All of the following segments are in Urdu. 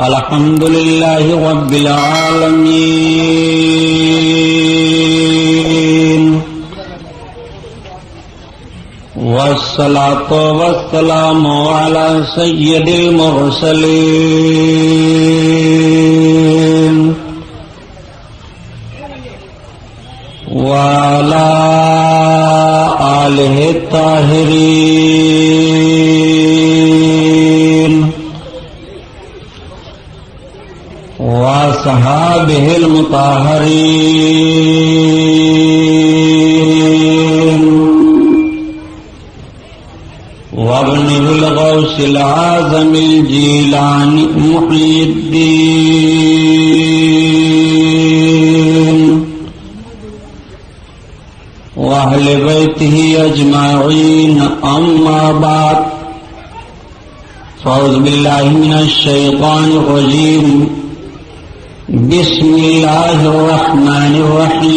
الحمد لله رب العالمين والصلاة والسلام على سيد المرسلين وعلى آله الطاهرين وصحابه المطهرين وابنه الغوث العظم الجيلاني محي الدين وأهل بيته أجمعين أما بعد فأعوذ بالله من الشيطان الرجيم بسم الله الرحمن الرحيم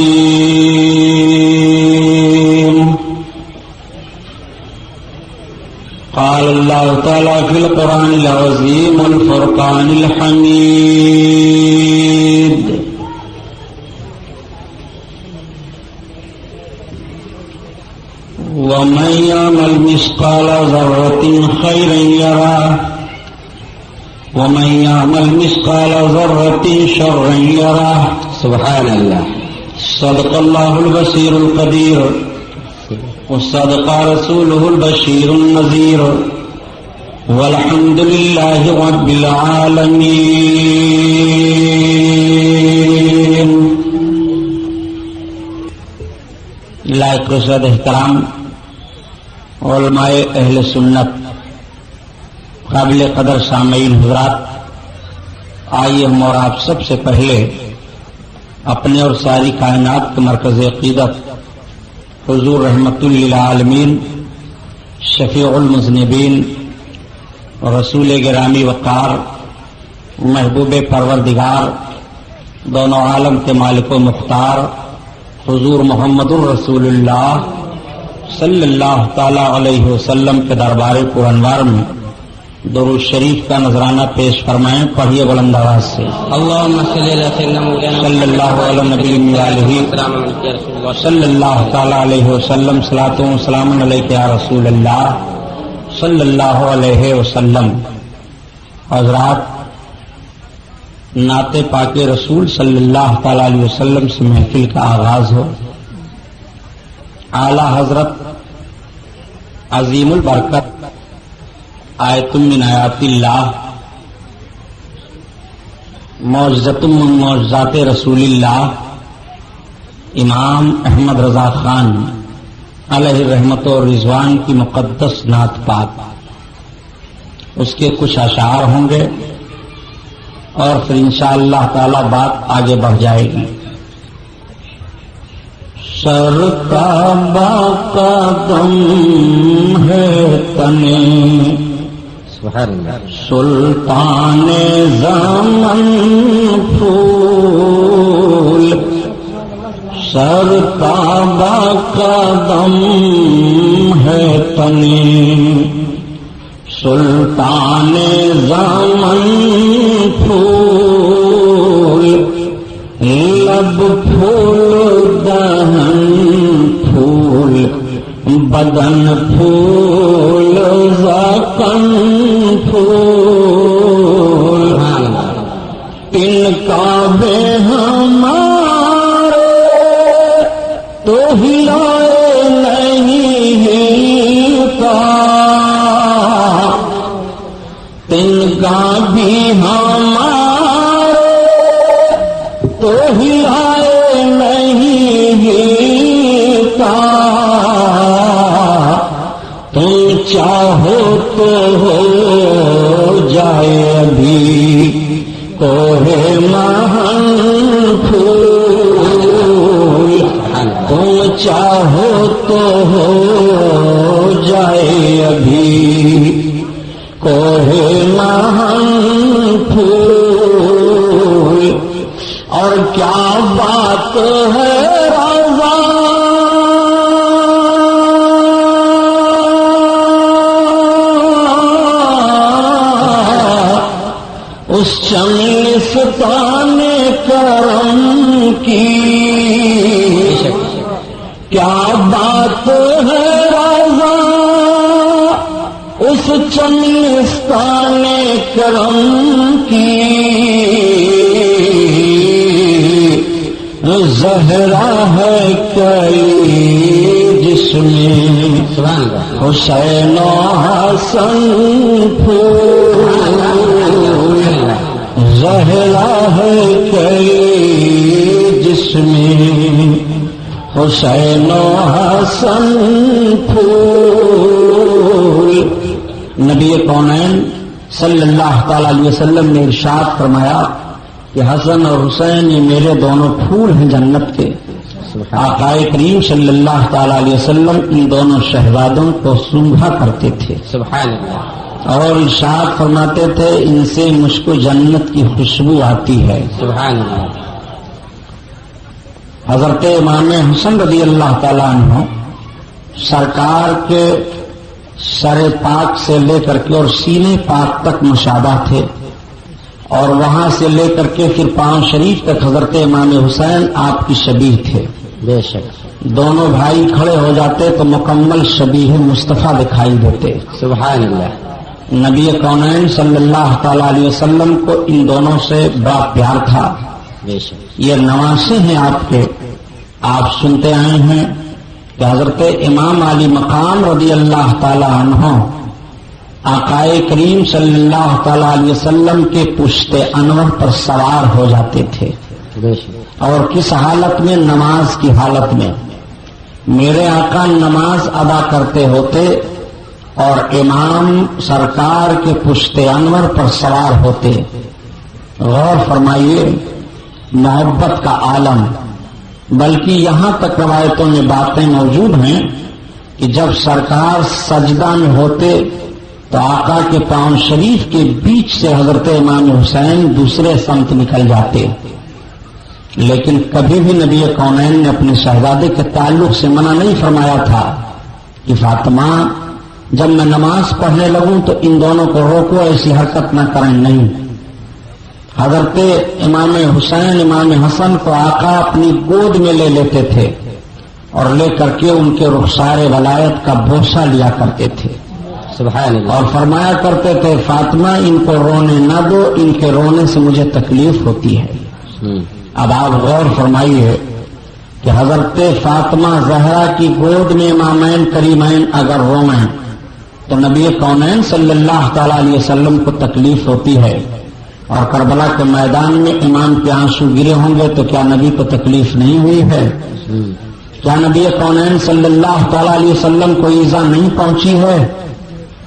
قال الله تعالى في القرآن العظيم والفرقان الحميد ومن يعمل مثقال ذرة خيرا يره ومن يعمل مثقال ذرة شرا يره سبحان الله صدق الله البصير القدير وصدق رسوله البشير النذير والحمد لله رب العالمين. لائق رشد احترام علماء اہل سنت، قابل قدر سامعین حضرات، آئیے ہم اور آپ سب سے پہلے اپنے اور ساری کائنات کے مرکز عقیدت حضور رحمت للعالمین شفیع المذنبین رسول گرامی وقار محبوب پروردگار دونوں عالم کے مالک و مختار حضور محمد الرسول اللہ صلی اللہ تعالی علیہ وسلم کے دربار پرانوار میں درود شریف کا نذرانہ پیش فرمائیں. پڑھیے بلند آواز سے اللهم صل على سيدنا مولانا صلی اللہ علیہ نبی علیہ صلی اللہ تعالی علیہ وسلم صلاۃ و سلام علیک یا رسول اللہ صلی اللہ علیہ وسلم. حضرات، نعت پاک رسول صلی اللہ تعالی علیہ وسلم سے محفل کا آغاز ہو. اعلی حضرت عظیم البرکت آیت من آیات اللہ معجزۃ من معجزات رسول اللہ امام احمد رضا خان علیہ رحمت و رضوان کی مقدس نعت پاک، اس کے کچھ اشعار ہوں گے اور پھر انشاءاللہ تعالی بات آگے بڑھ جائے گی. سرتابہ قدم ہے تنے سلطان زمن پھول، سرتابہ قدم ہے تنے سلطان زمن پھول، لب پھول دہن پھول بدن پھول ذقن پھول، ان کا بے ہمارے تو ہلائے نہیں کا، ان کا بھی ہمارے تو ہلائے نہیں کا، تم چاہو تو ہو جائے ابھی کوہ مہن پھول، تم چاہو تو ہو جائے ابھی کوہ مہن پھول، اور کیا بات ہے رضا اس چمنستان کرم کی کیا بات ہے رضا، اس چمنستان کرم کی زہرا ہے کئی جس میں حسین و حسن پھول، زہرا ہے کئی جس میں حسین و حسن پھول۔ نبی کونین صلی اللہ تعالی علیہ وسلم نے ارشاد فرمایا کہ حسن اور حسین یہ میرے دونوں پھول ہیں جنت کے۔ آقا کریم صلی اللہ تعالی علیہ وسلم ان دونوں شہزادوں کو سونگھا کرتے تھے، سبحان اللہ، اور ارشاد فرماتے تھے ان سے مجھ کو جنت کی خوشبو آتی ہے، سبحان اللہ۔ حضرت امام حسن رضی اللہ تعالیٰ عنہ سرکار کے سر پاک سے لے کر کے اور سینے پاک تک مشابہ تھے، اور وہاں سے لے کر کے پھر پاؤں شریف تک حضرت امام حسین آپ کی شبیہ تھے، بے شک۔ دونوں بھائی کھڑے ہو جاتے تو مکمل شبیہ مصطفیٰ دکھائی دیتے، سبحان اللہ۔ نبی کونین صلی اللہ تعالی علیہ وسلم کو ان دونوں سے بڑا پیار تھا، بے شک۔ یہ نواسے ہیں آپ کے، آپ سنتے آئے ہیں کہ حضرت امام علی مقام رضی اللہ تعالی عنہ آقا کریم صلی اللہ تعالی علیہ وسلم کے پشت انور پر سوار ہو جاتے تھے، اور کس حالت میں؟ نماز کی حالت میں۔ میرے آقا نماز ادا کرتے ہوتے اور امام سرکار کے پشت انور پر سوار ہوتے۔ غور فرمائیے، محبت کا عالم۔ بلکہ یہاں تک روایتوں میں باتیں موجود ہیں کہ جب سرکار سجدہ میں ہوتے تو آقا کے پاؤں شریف کے بیچ سے حضرت امام حسین دوسرے سمت نکل جاتے، لیکن کبھی بھی نبی کونین نے اپنے شہزادے کے تعلق سے منع نہیں فرمایا تھا کہ فاطمہ جب میں نماز پڑھنے لگوں تو ان دونوں کو روکو، ایسی حرکت نہ کریں، نہیں۔ حضرت امام حسین امام حسن کو آقا اپنی گود میں لے لیتے تھے اور لے کر کے ان کے رخسار ولایت کا بوسہ لیا کرتے تھے، سبحان اللہ، اور فرمایا کرتے تھے فاطمہ ان کو رونے نہ دو، ان کے رونے سے مجھے تکلیف ہوتی ہے۔ اب آپ غور فرمائیے کہ حضرت فاطمہ زہرا کی گود میں امامین کریمین اگر روئیں تو نبی کونین صلی اللہ تعالی علیہ وسلم کو تکلیف ہوتی ہے، اور کربلا کے میدان میں امام کے آنسو گرے ہوں گے تو کیا نبی کو تکلیف نہیں ہوئی ہے؟ کیا نبی کونین صلی اللہ تعالی علیہ وسلم کو ایذا نہیں پہنچی ہے؟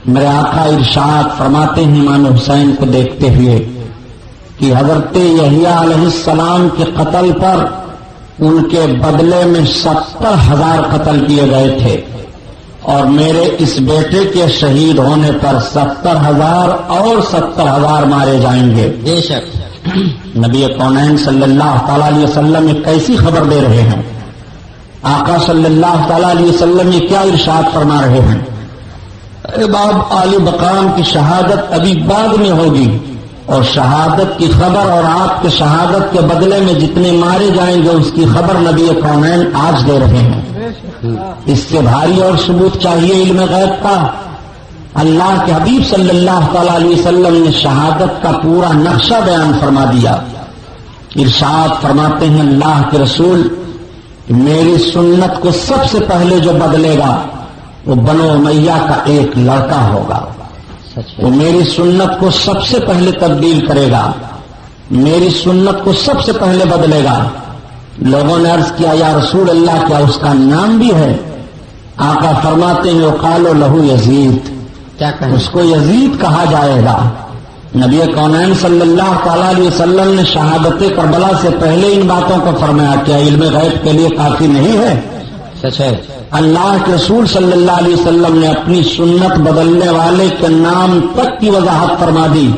میرے آقا ارشاد فرماتے ہیں امام حسین کو دیکھتے ہوئے کہ حضرت یحییٰ علیہ السلام کے قتل پر ان کے بدلے میں 70,000 قتل کیے گئے تھے، اور میرے اس بیٹے کے شہید ہونے پر 70,000 اور 70,000 مارے جائیں گے، بے شک۔ نبی کونین صلی اللہ تعالی علیہ وسلم یہ کیسی خبر دے رہے ہیں؟ آقا صلی اللہ تعالی علیہ وسلم یہ کیا ارشاد فرما رہے ہیں؟ باب علی مقام کی شہادت ابھی بعد میں ہوگی، اور شہادت کی خبر اور آپ کے شہادت کے بدلے میں جتنے مارے جائیں گے اس کی خبر نبی کونین آج دے رہے ہیں۔ اس سے بھاری اور ثبوت چاہیے علم غیب کا؟ اللہ کے حبیب صلی اللہ تعالی علیہ وسلم نے شہادت کا پورا نقشہ بیان فرما دیا۔ ارشاد فرماتے ہیں اللہ کے رسول کہ میری سنت کو سب سے پہلے جو بدلے گا وہ بنو امیہ کا ایک لڑکا ہوگا، وہ میری سنت کو سب سے پہلے تبدیل کرے گا، میری سنت کو سب سے پہلے بدلے گا۔ لوگوں نے عرض کیا یا رسول اللہ کیا اس کا نام بھی ہے؟ آقا فرماتے ہیں وقالوا لہو یزید، کیا کہیں؟ اس کو یزید کہا جائے گا۔ نبی کونین صلی اللہ تعالی علیہ وسلم نے شہادت کربلا سے پہلے ان باتوں کو فرمایا، کیا علم غیب کے لیے کافی نہیں ہے؟ سچ ہے۔ اللہ کے رسول صلی اللہ علیہ وسلم نے اپنی سنت بدلنے والے کے نام تک کی وضاحت فرما دی۔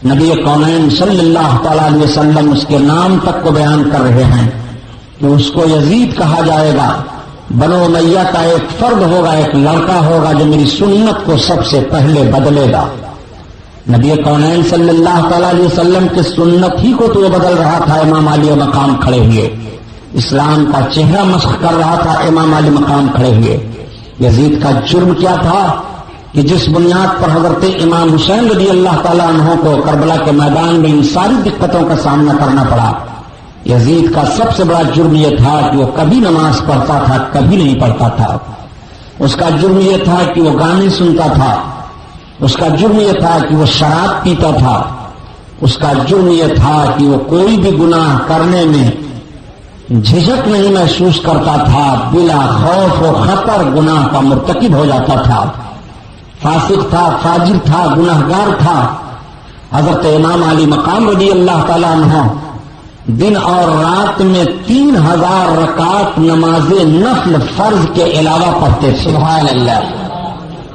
نبی کونین صلی اللہ تعالی علیہ وسلم اس کے نام تک کو بیان کر رہے ہیں کہ اس کو یزید کہا جائے گا، بنو امیہ کا ایک فرد ہوگا، ایک لڑکا ہوگا جو میری سنت کو سب سے پہلے بدلے گا۔ نبی کونین صلی اللہ تعالی علیہ وسلم کے سنت ہی کو تو وہ بدل رہا تھا امام علی مقام کھڑے ہوئے، اسلام کا چہرہ مسخ کر رہا تھا امام علی مقام کھڑے ہوئے۔ یزید کا جرم کیا تھا کہ جس بنیاد پر حضرت امام حسین رضی اللہ تعالیٰ عنہ کو کربلا کے میدان میں ان ساری دقتوں کا سامنا کرنا پڑا، یزید کا سب سے بڑا جرم یہ تھا کہ وہ کبھی نماز پڑھتا تھا کبھی نہیں پڑھتا تھا۔ اس کا جرم یہ تھا کہ وہ گانے سنتا تھا، اس کا جرم یہ تھا کہ وہ شراب پیتا تھا، اس کا جرم یہ تھا کہ وہ کوئی بھی گناہ کرنے میں جھجک نہیں محسوس کرتا تھا، بلا خوف و خطر گناہ کا مرتکب ہو جاتا تھا، فاسق تھا، فاجر تھا، گناہگار تھا۔ حضرت امام علی مقام رضی اللہ تعالیٰ عنہ دن اور رات میں 3000 رکعت نماز نفل فرض کے علاوہ پڑھتے تھے۔ سبحان اللہ۔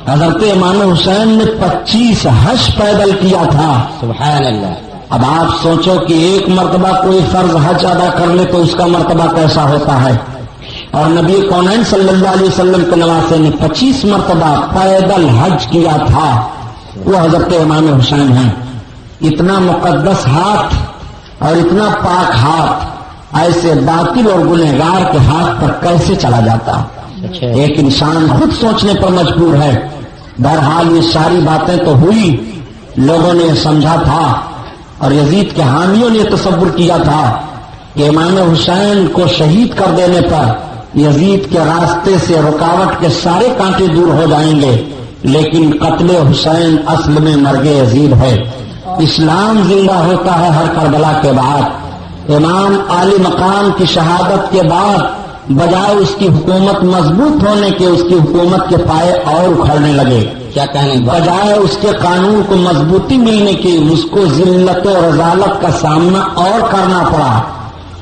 حضرت امام حسین نے 25 حج پیدل کیا تھا۔ سبحان اللہ۔ اب آپ سوچو کہ ایک مرتبہ کوئی فرض حج ادا کر لے تو اس کا مرتبہ کیسا ہوتا ہے، اور نبی کونین صلی اللہ علیہ وسلم کے نواسے نے 25 مرتبہ پیدل حج کیا تھا، وہ حضرت امام حسین ہیں۔ اتنا مقدس ہاتھ اور اتنا پاک ہاتھ ایسے باطل اور گنہگار کے ہاتھ پر کیسے چلا جاتا؟ ایک انسان خود سوچنے پر مجبور ہے۔ بہرحال یہ ساری باتیں تو ہوئی، لوگوں نے یہ سمجھا تھا اور یزید کے حامیوں نے یہ تصور کیا تھا کہ امام حسین کو شہید کر دینے پر یزید کے راستے سے رکاوٹ کے سارے کانٹے دور ہو جائیں گے، لیکن قتل حسین اصل میں مرگ یزید ہے۔ اسلام زندہ ہوتا ہے ہر کربلا کے بعد۔ امام علی مقام کی شہادت کے بعد بجائے اس کی حکومت مضبوط ہونے کے اس کی حکومت کے پائے اور اکھڑنے لگے۔ کیا کہنے بجائے اس کے قانون کو مضبوطی ملنے کی اس کو ذلت و رذالت کا سامنا اور کرنا پڑا۔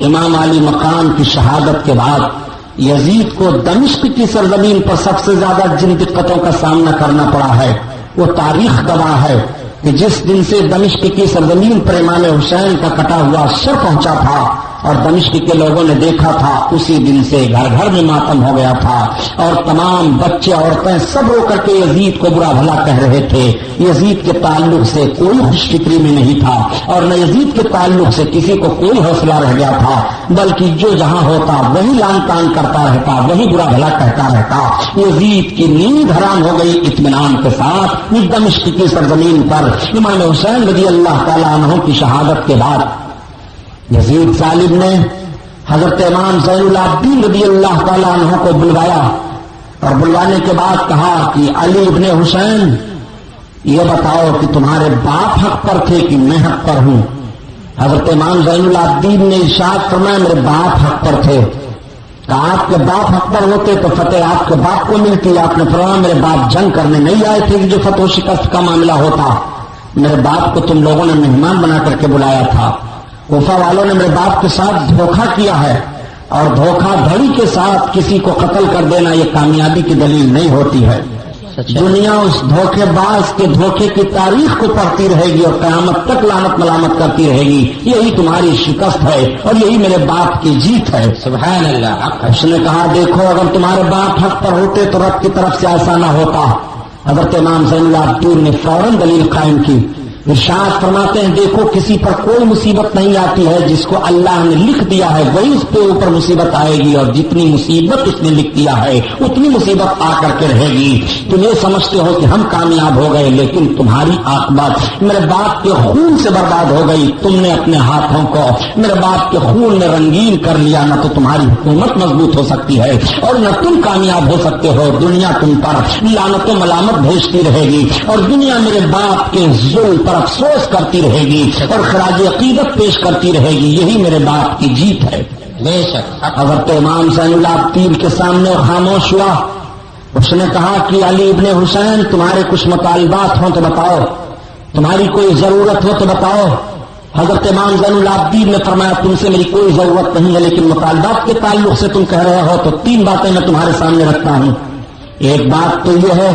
امام علی مقام کی شہادت کے بعد یزید کو دمشق کی سرزمین پر سب سے زیادہ جن دقتوں کا سامنا کرنا پڑا ہے وہ تاریخ گواہ ہے کہ جس دن سے دمشق کی سرزمین پر امام حسین کا کٹا ہوا سر پہنچا تھا اور دمشق کے لوگوں نے دیکھا تھا، اسی دن سے گھر گھر میں ماتم ہو گیا تھا اور تمام بچے عورتیں سب رو کر کے یزید کو برا بھلا کہہ رہے تھے۔ یزید کے تعلق سے کوئی خوش فکری میں نہیں تھا اور نہ یزید کے تعلق سے کسی کو کوئی حوصلہ رہ گیا تھا، بلکہ جو جہاں ہوتا وہی لان تان کرتا رہتا، وہی برا بھلا کہتا رہتا۔ یزید کی نیند حرام ہو گئی اطمینان کے ساتھ دمشق کی سرزمین پر امام حسین رضی اللہ تعالیٰ عنہ کی شہادت کے بعد یزید ظالم نے حضرت امام زین العابدین رضی اللہ تعالیٰ عنہ کو بلوایا اور بلوانے کے بعد کہا کہ علی ابن حسین یہ بتاؤ کہ تمہارے باپ حق پر تھے کہ میں حق پر ہوں؟ حضرت امام زین العابدین نے ارشاد فرمایا میرے باپ حق پر تھے۔ کہا آپ کے باپ حق پر ہوتے تو فتح آپ کے باپ کو ملتی۔ آپ نے فرمایا میرے باپ جنگ کرنے نہیں آئے تھے کہ جو فتح و شکست کا معاملہ ہوتا، میرے باپ کو تم لوگوں نے مہمان بنا کر کے بلایا تھا۔ کوفہ والوں نے میرے باپ کے ساتھ دھوکہ کیا ہے اور دھوکہ دھڑی کے ساتھ کسی کو قتل کر دینا یہ کامیابی کی دلیل نہیں ہوتی ہے۔ دنیا اس دھوکے باز کے دھوکے کی تاریخ کو پڑھتی رہے گی اور قیامت تک لعنت ملامت کرتی رہے گی، یہی تمہاری شکست ہے اور یہی میرے باپ کی جیت ہے۔ سبحان اللہ۔ اس نے کہا دیکھو اگر تمہارے باپ حق پر ہوتے تو رب کی طرف سے ایسا نہ ہوتا۔ حضرت امام زین العابدین نے فوراً دلیل قائم کی۔ ارشاد فرماتے ہیں دیکھو کسی پر کوئی مصیبت نہیں آتی ہے، جس کو اللہ نے لکھ دیا ہے وہی اس پہ اوپر مصیبت آئے گی، اور جتنی مصیبت اس نے لکھ دیا ہے اتنی مصیبت آ کر کے رہے گی۔ تم یہ سمجھتے ہو کہ ہم کامیاب ہو گئے، لیکن تمہاری عاقبت میرے باپ کے خون سے برباد ہو گئی۔ تم نے اپنے ہاتھوں کو میرے باپ کے خون میں رنگین کر لیا، نہ تو تمہاری حکومت مضبوط ہو سکتی ہے اور نہ تم کامیاب ہو سکتے ہو۔ دنیا تم پر لعنت و ملامت بھیجتی رہے گی اور دنیا میرے باپ کے ظلم پر افسوس کرتی رہے گی اور خراج عقیدت پیش کرتی رہے گی، یہی میرے باپ کی جیت ہے۔ بے شک حضرت امام زین العابدین کے سامنے خاموش ہوا۔ اس نے کہا کہ علی ابن حسین تمہارے کچھ مطالبات ہوں تو بتاؤ، تمہاری کوئی ضرورت ہو تو بتاؤ۔ حضرت امام زین العابدین نے فرمایا تم سے میری کوئی ضرورت نہیں ہے، لیکن مطالبات کے تعلق سے تم کہہ رہے ہو تو 3 باتیں میں تمہارے سامنے رکھتا ہوں۔ ایک بات تو یہ ہے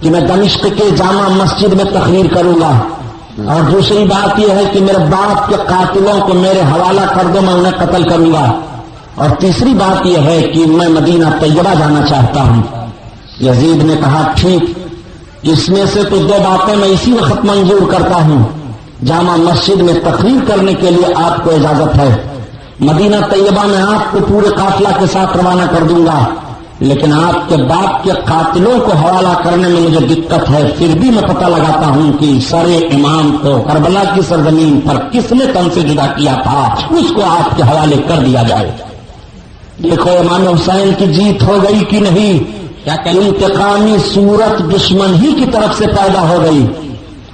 کہ میں دمشق کے جامع مسجد میں تقریر کروں گا، اور دوسری بات یہ ہے کہ میرے باپ کے قاتلوں کو میرے حوالہ کر دو، میں انہیں قتل کروں گا، اور تیسری بات یہ ہے کہ میں مدینہ طیبہ جانا چاہتا ہوں۔ یزید نے کہا ٹھیک، اس میں سے تو 2 باتیں میں اسی وقت منظور کرتا ہوں. جامع مسجد میں تقریر کرنے کے لیے آپ کو اجازت ہے. مدینہ طیبہ میں آپ کو پورے قافلہ کے ساتھ روانہ کر دوں گا، لیکن آپ کے باپ کے قاتلوں کو حوالہ کرنے میں مجھے دقت ہے. پھر بھی میں پتہ لگاتا ہوں کہ سر امام کو کربلا کی سرزمین پر کس نے تن سے جدا کیا تھا، اس کو آپ کے حوالے کر دیا جائے. دیکھو امام حسین کی جیت ہو گئی کہ نہیں؟ کیا کہ انتقامی صورت دشمن ہی کی طرف سے پیدا ہو گئی.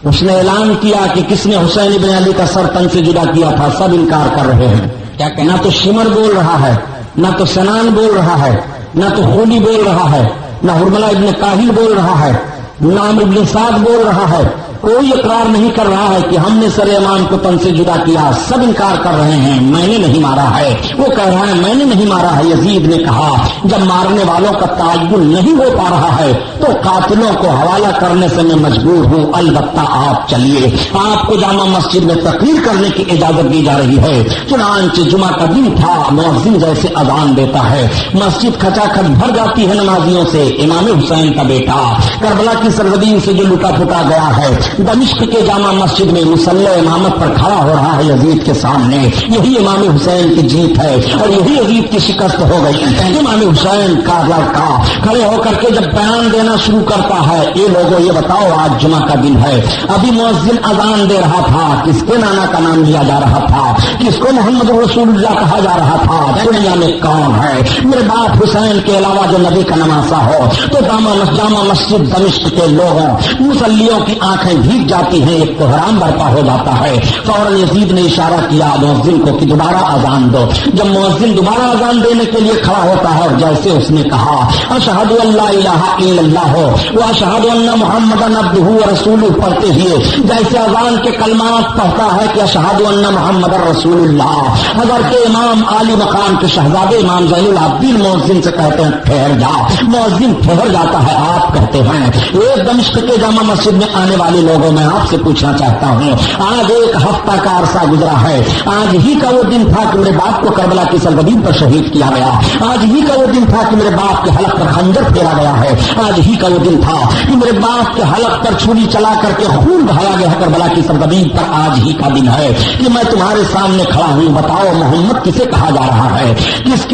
اس نے اعلان کیا کہ کس نے حسین ابن علی کا سر تن سے جدا کیا تھا. سب انکار کر رہے ہیں. کیا کہ نہ تو شمر بول رہا ہے، نہ تو سنان بول رہا ہے، نہ تو خولی بول رہا ہے، نہ حرملہ ابن کاہل بول رہا ہے، نہ عمرو ابن سعد بول رہا ہے. کوئی اقرار نہیں کر رہا ہے کہ ہم نے سر امام کو تن سے جدا کیا. سب انکار کر رہے ہیں میں نے نہیں مارا ہے. وہ کہہ رہا ہے میں نے نہیں مارا ہے. یزید نے کہا جب مارنے والوں کا تعین نہیں ہو پا رہا ہے تو قاتلوں کو حوالہ کرنے سے میں مجبور ہوں. البتہ آپ چلیے، آپ کو جامع مسجد میں تقریر کرنے کی اجازت دی جا رہی ہے. چنانچہ جمعہ کا دن تھا. مؤذن جیسے اذان دیتا ہے مسجد کھچا کھچ بھر جاتی ہے نمازیوں سے. امام حسین کا بیٹا کربلا کی سرزمین سے جو لٹا پھٹا گیا ہے دمشق کے جامع مسجد میں مصلی امامت پر کھڑا ہو رہا ہے یزید کے سامنے. یہی امام حسین کی جیت ہے اور یہی یزید کی شکست ہو گئی. امام حسین کا لڑکا کھڑے ہو کر کے جب بیان دینا شروع کرتا ہے، یہ لوگوں یہ بتاؤ آج جمعہ کا دن ہے، ابھی مؤذن اذان دے رہا تھا، کس کے نانا کا نام لیا جا رہا تھا، کس کو محمد رسول اللہ کہا جا رہا تھا. دنیا میں کون ہے میرے باپ حسین کے علاوہ جو نبی کا نواسا ہو؟ تو جامع مسجد دمشق کے لوگوں مصلیوں کی آنکھیں بھیگ جاتی ہیں. ایک کوہرام برپا ہو جاتا ہے. فوراً یزید نے اشارہ کیا مؤذن کو کہ دوبارہ اذان دو. جب مؤذن دوبارہ اذان دینے کے لیے کھڑا ہوتا ہے اور جیسے اس نے کہا اشہد ان لا الہ الا اللہ و اشہد ان محمدن عبدہ و رسولہ پڑھتے ہوئے جیسے اذان کے کلمات پڑھتا ہے کہ اشہد ان محمدن رسول اللہ، حضرت امام عالی مقام کے شہزادے امام زین العابدین مؤذن سے کہتے ہیں ٹھہر جا. مؤذن ٹھہر جاتا ہے. آپ کہتے ہیں ایک دمشق کے جامع مسجد میں آنے والے لوگوں میں آپ سے پوچھنا چاہتا ہوں، آج 1 ہفتہ کا عرصہ گزرا ہے. آج ہی کا وہ دن تھا کہ میرے باپ کو کربلا کی سرزمین پر شہید کیا گیا. آج ہی کا وہ دن تھا کہ میرے باپ کے حلق پر خنجر پھیرا گیا ہے. آج ہی کا وہ دن تھا کہ میرے باپ کے حلق پر چھری چلا کر کے خون بہایا گیا ہے کربلا کی سرزمین پر. آج ہی کا دن ہے کہ میں تمہارے سامنے کھڑا ہوں. بتاؤ محمد کسے کہا جا رہا ہے؟ کس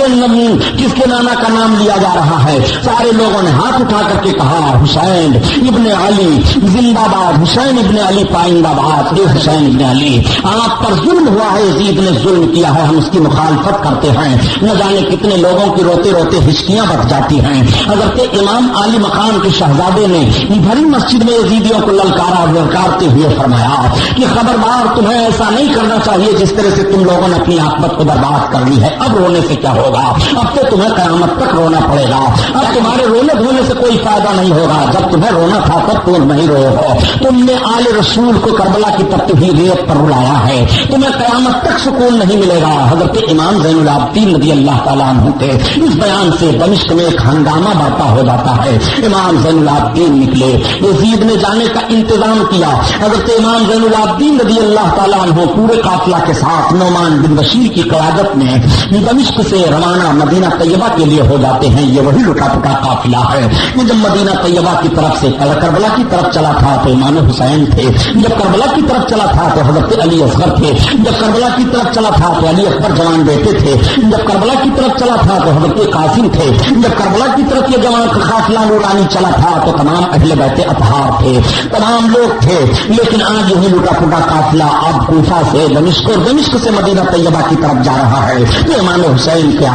کے نانا کا نام لیا جا رہا ہے؟ سارے لوگوں نے ہاتھ اٹھا کر کے کہا حسین ابن علی زندہ باد، حسین ابن علی پائندہ باد. حسین ابن علی آپ پر ظلم ہوا ہے، یزید نے ظلم کیا ہے، ہم اس کی مخالفت کرتے ہیں. نہ جانے کتنے لوگوں کی روتے روتے ہچکیاں بچ جاتی ہیں. حضرت امام عالی مقام کے شہزادے نے بھری مسجد میں یزیدیوں کو للکارتے ہوئے فرمایا کہ خبردار تمہیں ایسا نہیں کرنا چاہیے جس طرح سے تم لوگوں نے اپنی عاقبت کو برباد کر لی ہے. اب رونے سے کیا ہوگا؟ اب تو تمہیں قیامت تک رونا پڑے گا. اب تمہارے رونے دھونے سے کوئی فائدہ نہیں ہوگا. جب تمہیں رونا تھا تب تم نہیں روئے ہو. تم نے آل رسول کو کربلا کی تپتی ہوئی ریت پر رلایا ہے. تمہیں قیامت تک سکون نہیں ملے گا. حضرت امام زین العابدین رضی اللہ تعالیٰ عنہ کے اس بیان سے دمشق میں ایک ہنگامہ برپا ہو جاتا ہے. امام زین العابدین نکلے. یزید نے جانے کا انتظام کیا. حضرت امام زین العابدین رضی اللہ تعالیٰ عنہ پورے قافلہ کے ساتھ نعمان بن بشیر کی قیادت میں دمشق سے روانہ مدینہ طیبہ کے لیے ہو جاتے ہیں. یہ وہی لٹا پٹا قافلہ ہے. جب مدینہ طیبہ کی طرف سے کربلا کی طرف چلا تھا تو امام حسین تھے. جب کربلا کی طرف چلا تھا تو حضرت علی اصغر تھے. جب کربلا کی طرف چلا تھا تو علی اکبر جوان بیٹے تھے. جب کربلا کی طرف چلا تھا تو حضرت قاسم تھے. جب کربلا کی طرف یہ جوان قافلہ نورانی چلا تھا تو تمام اہل بیت اطہار تھے، تمام لوگ تھے. لیکن آج یہی لٹا پٹا قافلہ اب کوفہ سے دمشق اور دمشق سے مدینہ طیبہ کی طرف جا رہا ہے. تو امام حسین کیا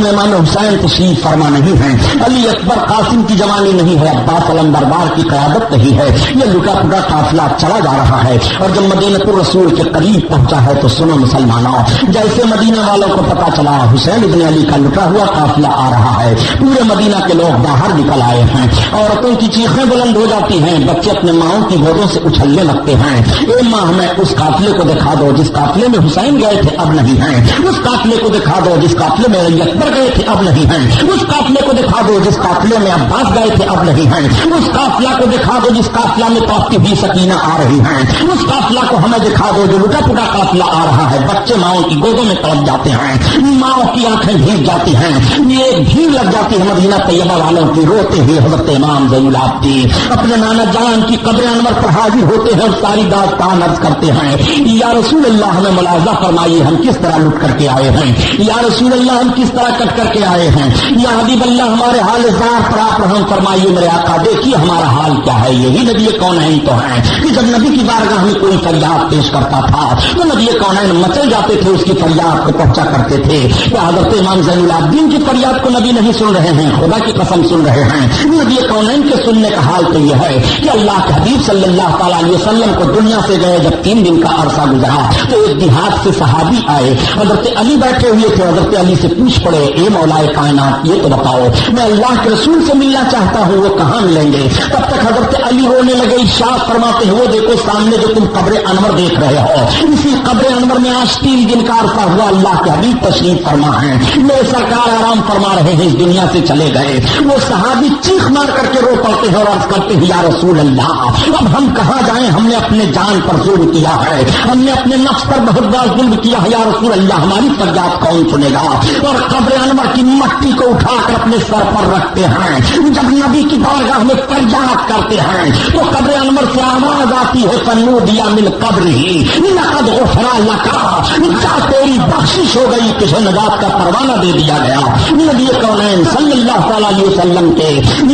امام حسین تشریف فرما نہیں ہے. علی اکبر قاسم کی جوانی نہیں ہے. عباس علم دربار کی قیادت نہیں ہے. یہ لٹا پٹا قافلہ چلا جا رہا ہے. اور جب مدینہ الرسول کے قریب پہنچا ہے تو سنو مسلمانوں، جیسے مدینہ والوں کو پتا چلا حسین ابن علی کا لٹا ہوا قافلہ آ رہا ہے، پورے مدینہ کے لوگ باہر نکل آئے ہیں. عورتوں کی چیخیں بلند ہو جاتی ہیں. بچے اپنے ماؤں کی گودوں سے اچھلنے لگتے ہیں. اے ماں ہمیں اس قافلے کو دکھا دو جس قافلے میں حسین گئے تھے اب نہیں ہیں. اس قافلے کو دکھا دو جس قافلے میں علی اکبر گئے تھے اب نہیں ہیں. اس قافلے کو دکھا دو جس قافلے میں عباس گئے تھے اب نہیں ہیں. اس قافلہ کو دکھا دو جس قافلہ میں طاقت بھی سکینہ آ رہی ہیں، اس قافلہ کو ہمیں دکھا دو جو لٹا پٹا قافلہ آ رہا ہے، بچے ماؤں کی گودوں میں تڑپ جاتے ہیں، ماؤں کی آنکھیں بھیگ جاتی ہیں، یہ بھیڑ لگ جاتی ہے مدینہ طیبہ والوں کی، روتے ہوئے حضرت امام زین العابدین اپنے نانا جان کی قبر انور پر حاضر ہوتے ہیں اور ساری داستان عرض کرتے ہیں، یا رسول اللہ ہمیں ملاحظہ فرمائیے ہم کس طرح لٹ کر کے آئے ہیں، یا رسول اللہ ہم کس طرح کٹ کر کے آئے ہیں، یا حبیب اللہ ہمارے حال زار پر آپ رحم فرمائیے میرے آقا دیکھیے ہمارا حال کیا ہے، یہی نبی کونین تو ہیں کہ جب نبی کی بارگاہ میں کوئی فریاد پیش کرتا تھا تو نبی کونین مچل جاتے تھے، اس کی فریاد کو پہنچا کرتے تھے۔ کیا حضرت امام زین العابدین کی فریاد کو نبی نہیں سن رہے ہیں؟ خدا کی قسم سن رہے ہیں۔ نبی کونین کے سننے کا حال تو یہ ہے کہ اللہ کے حبیب صلی اللہ تعالی علیہ وسلم کو دنیا سے گئے جب 3 دن کا عرصہ گزرا تو ایک دیہات سے صحابی آئے، حضرت علی بیٹھے ہوئے تھے، حضرت علی سے پوچھ پڑے اے مولا کائنات یہ تو بتاؤ میں اللہ کے رسول سے ملنا چاہتا ہوں، وہ کہاں ملیں گے؟ تب تک حضرت علی رونے لگے، ارشاد فرماتے ہیں وہ دیکھو سامنے جو تم قبر انور دیکھ رہے ہو، اسی قبر انور میں آج 3 دن کا عرصہ ہوا اللہ کے حبیب تشریف فرما ہے، میرے سرکار آرام فرما رہے ہیں، اس دنیا سے چلے گئے۔ وہ صحابی چیخ مار کر کے رو پڑتے ہیں اور عرض کرتے ہیں یا رسول اللہ اب ہم کہاں جائیں، ہم نے اپنے جان پر ظلم کیا ہے، ہم نے اپنے نفس پر بہت بڑا ظلم کیا ہے، یا رسول اللہ ہماری فریاد کون سنے گا؟ اور قبر انور کی مٹی کو اٹھا کر اپنے سر پر رکھتے ہیں، جب نبی کی بارگاہ میں فریاد کرتے ہیں تو قبر انور سے آواز آتی ہے فنودی من قبرہ لقد غفر لک، کیا تیری بخشش ہو گئی، تجھے نجات کا پروانہ دے دیا گیا۔ نبی کونین صلی اللہ تعالی علیہ وسلم کے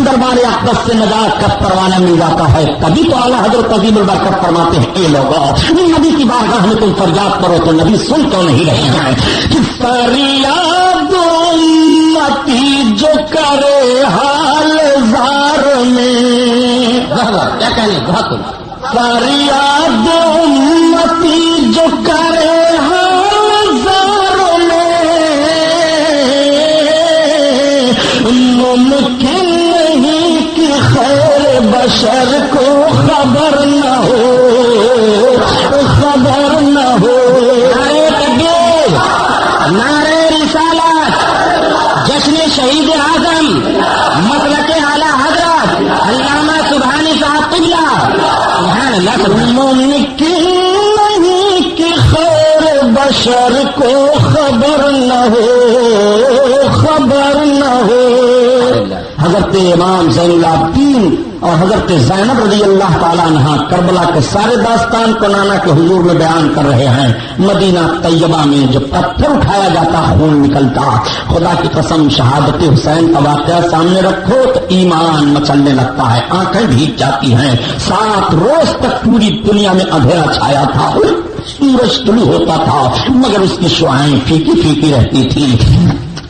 دربار اقدس سے نجات کا پروانہ مل جاتا ہے، تبھی تو اعلیٰ حضرت عظیم البرکت فرماتے ہیں اے لوگوں نبی کی بارگاہ میں تم فریاد کرو تو نبی سن کیوں نہیں رہے ہیں کہ فریاد امتی جو کرے حال زار میں، کیا کہنے بہت فریاد امتی جو کرے حال زار میں، ممکن نہیں کہ خیر بشر کو خبر نہ ہو، خبر نہ ہو۔ نعرے تکبیر، نعرے رسالت، جشن شہید اعظم مسلک اعلیٰ حضرت علامہ سبحانی صاحب قبلہ، سبحان اللہ سبحان ممکن نہیں کہ خیر بشر کو خبر نہ ہو، خبر نہ ہو۔ حضرت امام زین العابدین اور حضرت زینب رضی اللہ تعالیٰ عنہ کربلا کے سارے داستان کو نانا کے حضور میں بیان کر رہے ہیں۔ مدینہ طیبہ میں جب پتھر اٹھایا جاتا خون نکلتا، خدا کی قسم شہادت حسین کا واقعہ سامنے رکھو تو ایمان مچلنے لگتا ہے، آنکھیں بھیگ جاتی ہیں۔ 7 روز تک پوری دنیا میں اندھیرا چھایا تھا، سورج طلوع ہوتا تھا مگر اس کی شعاعیں پھیکی پھیکی رہتی تھی،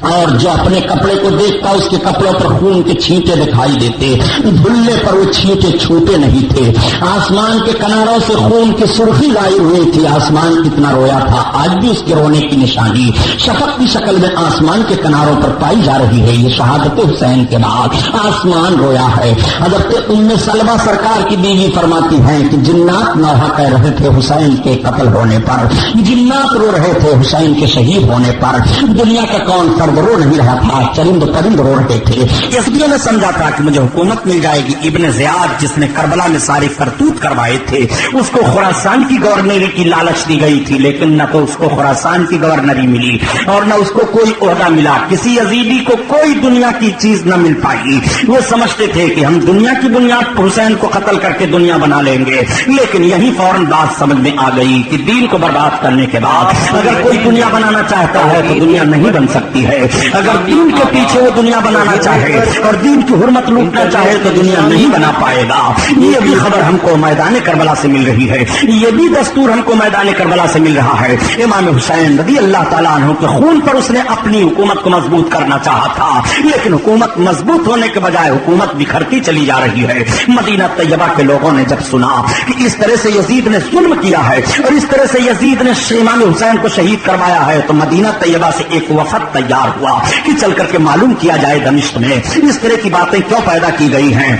اور جو اپنے کپڑے کو دیکھتا اس کے کپڑوں پر خون کے چھینٹے دکھائی دیتے، دھلنے پر وہ چھینٹے چھوٹے نہیں تھے، آسمان کے کناروں سے خون کی سرخی لائی ہوئی تھی، آسمان کتنا رویا تھا، آج بھی اس کے رونے کی نشانی شفق کی شکل میں آسمان کے کناروں پر پائی جا رہی ہے۔ یہ شہادت حسین کے بعد آسمان رویا ہے۔ حضرت ام سلمہ سرکار کی بیوی فرماتی ہیں کہ جنات نوحہ کہہ رہے تھے حسین کے قتل ہونے پر، جنات رو رہے تھے حسین کے شہید ہونے پر، دنیا کا کون فرد رو نہیں رہا تھا، چرند پرند رو رہے تھے۔ یزیدیوں نے سمجھا تھا کہ مجھے حکومت مل جائے گی۔ ابن زیاد جس نے کربلا میں سارے کرتوت کروائے تھے اس کو خراسان کی گورنری کی لالچ دی گئی تھی، لیکن نہ تو اس کو خراسان کی گورنری ملی اور نہ اس کو کوئی عہدہ ملا، کسی یزیدی کو کوئی دنیا کی چیز نہ مل پائی۔ وہ سمجھتے تھے کہ ہم دنیا کی بنیاد پر حسین کو قتل کر کے دنیا بنا لیں گے، لیکن یہی فوراً بات سمجھ میں آ گئی کہ دین کو برباد کرنے کے بعد اگر کوئی دنیا بنانا چاہتا ہے تو دنیا نہیں بن سکتی ہے، اگر دین کے پیچھے وہ دنیا بنانا چاہے اور دین کی حرمت لوٹنا چاہے تو دنیا نہیں بنا پائے گا۔ یہ بھی خبر ہم کو میدان کربلا سے مل رہی ہے، یہ بھی دستور ہم کو میدان کربلا سے مل رہا ہے۔ امام حسین رضی اللہ تعالیٰ عنہ کے خون پر اس نے اپنی حکومت کو مضبوط کرنا چاہا تھا، لیکن حکومت مضبوط ہونے کے بجائے حکومت بکھرتی چلی جا رہی ہے۔ مدینہ طیبہ کے لوگوں نے جب سنا کہ اس طرح سے یزید نے ظلم کیا ہے اور اس طرح سے یزید نے امام حسین کو شہید کروایا ہے تو مدینہ طیبہ سے ایک وفد تیار ہوا کہ چل کر کے معلوم کیا جائے دمشق میں اس طرح کی باتیں کیوں پیدا کی گئی ہیں۔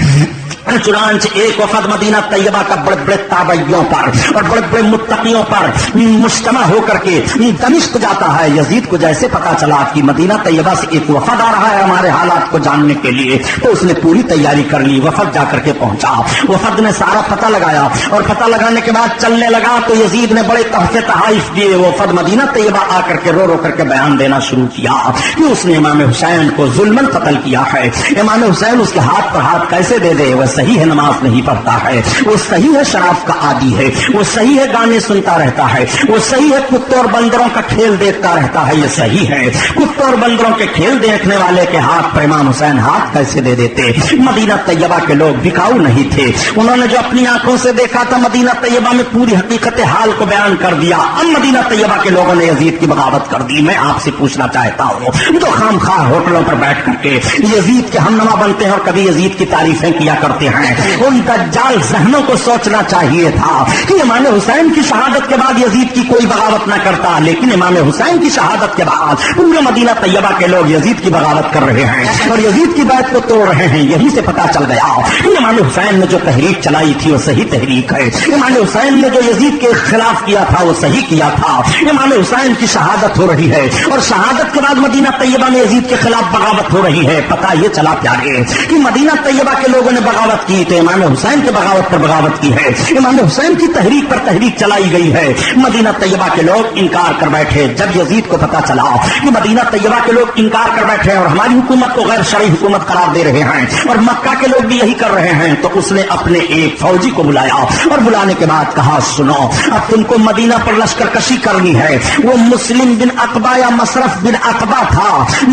چنانچہ ایک وفد مدینہ طیبہ کا بڑے بڑے تابعیوں پر اور بڑے بڑے متقیوں پر مجتمع ہو کر کے دمشق جاتا ہے. یزید کو جیسے پتا چلا کہ مدینہ طیبہ سے ایک وفد آ رہا ہے ہمارے حالات کو جاننے کے لیے, تو اس نے پوری تیاری کر لی. وفد جا کر کے پہنچا, وفد نے سارا پتہ لگایا اور پتہ لگانے کے بعد چلنے لگا تو یزید نے بڑے تحفے تحائف دیے. وفد مدینہ طیبہ آ کر کے رو رو کر کے بیان دینا شروع کیا کہ اس نے امام حسین کو ظلمن قتل کیا ہے. امام حسین اس کے ہاتھ پر ہاتھ کیسے دے دے؟ وہ صحیح ہے نماز نہیں پڑھتا ہے, وہ صحیح ہے شراب کا عادی ہے, وہ صحیح ہے گانے سنتا رہتا ہے, وہ صحیح ہے کتوں اور بندروں کا کھیل دیکھتا رہتا ہے. یہ صحیح ہے, کتوں اور بندروں کے کھیل دیکھنے والے کے ہاتھ پر امام حسین ہاتھ کیسے دے دیتے؟ مدینہ طیبہ کے لوگ بکاؤ نہیں تھے, انہوں نے جو اپنی آنکھوں سے دیکھا تھا مدینہ طیبہ میں پوری حقیقت حال کو بیان کر دیا. اب مدینہ طیبہ کے لوگوں نے یزید کی بغاوت کر دی. میں آپ سے پوچھنا چاہتا ہوں جو خام خواہ ہوٹلوں پر بیٹھ کر کے یزید کے ہمنما بنتے ہیں اور کبھی یزید کی تعریفیں کیا کرتے ہیں, ان دجال ذہنوں کو سوچنا چاہیے تھا کہ امام حسین کی شہادت کے بعد یزید کی کوئی بغاوت نہ کرتا, لیکن امام حسین کی شہادت کے بعد پورے مدینہ طیبہ کے لوگ یزید کی بغاوت کر رہے ہیں اور یزید کی بیعت کو توڑ رہے ہیں. یہی سے پتا چل گیا کہ امام حسین نے جو تحریک چلائی تھی وہ صحیح تحریک ہے. امام حسین نے جو یزید کے خلاف کیا تھا وہ صحیح کیا تھا. امام حسین کی شہادت ہو رہی ہے اور شہادت کے بعد مدینہ طیبہ میں یزید کے خلاف بغاوت ہو رہی ہے. پتا یہ چلا پیارے کہ مدینہ طیبہ کے لوگوں نے بغاوت کی تو امام حسین کے بغاوت پر بغاوت کی ہے, امام حسین کی تحریک پر تحریک چلائی گئی ہے. مدینہ طیبہ کے لوگ انکار کر بیٹھے. جب یزید کو پتا چلا کہ مدینہ طیبہ کے لوگ انکار کر بیٹھے اور ہماری حکومت کو غیر شرعی حکومت قرار دے رہے ہیں اور مکہ کے لوگ بھی یہی کر رہے ہیں, تو اس نے اپنے ایک فوجی کو بلایا اور بلانے کے بعد کہا سنو اب تم کو مدینہ پر لشکر کشی کرنی ہے. وہ مسلم بن عقبہ یا مصرف بن عقبہ تھا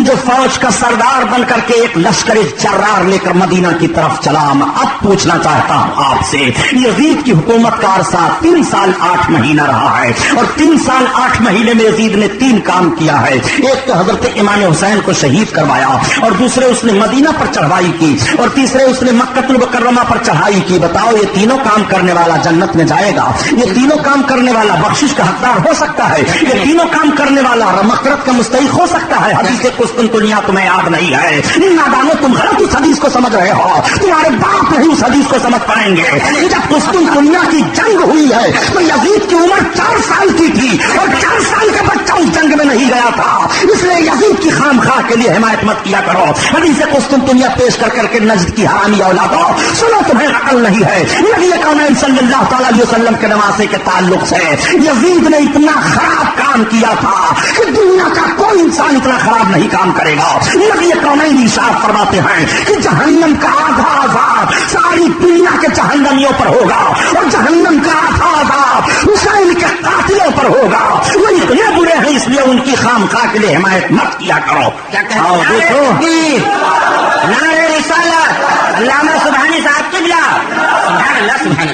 جو فوج کا سردار بن کر کے ایک لشکر جرار لے کر مدینہ کی طرف چلا. میں اب پوچھنا چاہتا ہوں آپ سے, یزید کی حکومت کا عرصہ 3 سال 8 مہینہ رہا ہے اور 3 سال 8 مہینے میں یزید نے 3 کام کیا ہے. ایک تو حضرت امام حسین کو شہید کروایا اور دوسرے اس نے مدینہ پر چڑھائی کی اور تیسرے اس نے مکہ المکرمہ پر چڑھائی کی. بتاؤ یہ تینوں کام کرنے والا جنت میں جائے گا؟ یہ تینوں کام کرنے والا بخشش کا حقدار ہو سکتا ہے؟ یہ تینوں کام کرنے والا مغفرت کا مستحق ہو سکتا ہے؟ حدیث قسطنطنیہ تمہیں یاد نہیں ہے؟ نادانو تم غلط اس حدیث کو سمجھ رہے ہو, تمہارے باپ نہیں اس حدیث کو سمجھ پائیں گے. جب قسطنطنیہ کی جنگ ہوئی ہے تو یزید کی عمر 4 سال کی تھی اور 4 سال کا بچہ اس جنگ میں نہیں گیا تھا, اس لیے یزید کی خام خواہ کے لیے حمایت مت کیا کرو. حدیث قسطنطنیہ پیش کر کر کے نجد کی حرامی اولادوں سنو, تمہیں عقل نہیں ہے. نبی کونین صلی اللہ تعالی علیہ وسلم کے نواسے کے تعلق سے یزید نے اتنا خراب کام کیا تھا کہ دنیا کا کوئی انسان اتنا خراب نہیں کام کرے گا. نبی کونین ارشاد فرماتے ہیں کہ جہنم کا آدھا عذاب ساری دنیا کے جہنمیوں پر ہوگا اور جہنم کا آدھا عذاب حسین کے قاتلوں پر ہوگا. وہ اتنے برے ہیں اس لیے ان کی خام خواہ کے لیے حمایت مت کیا کرو. نعرہ رسالت علامہ سبحانی صاحب قبلہ.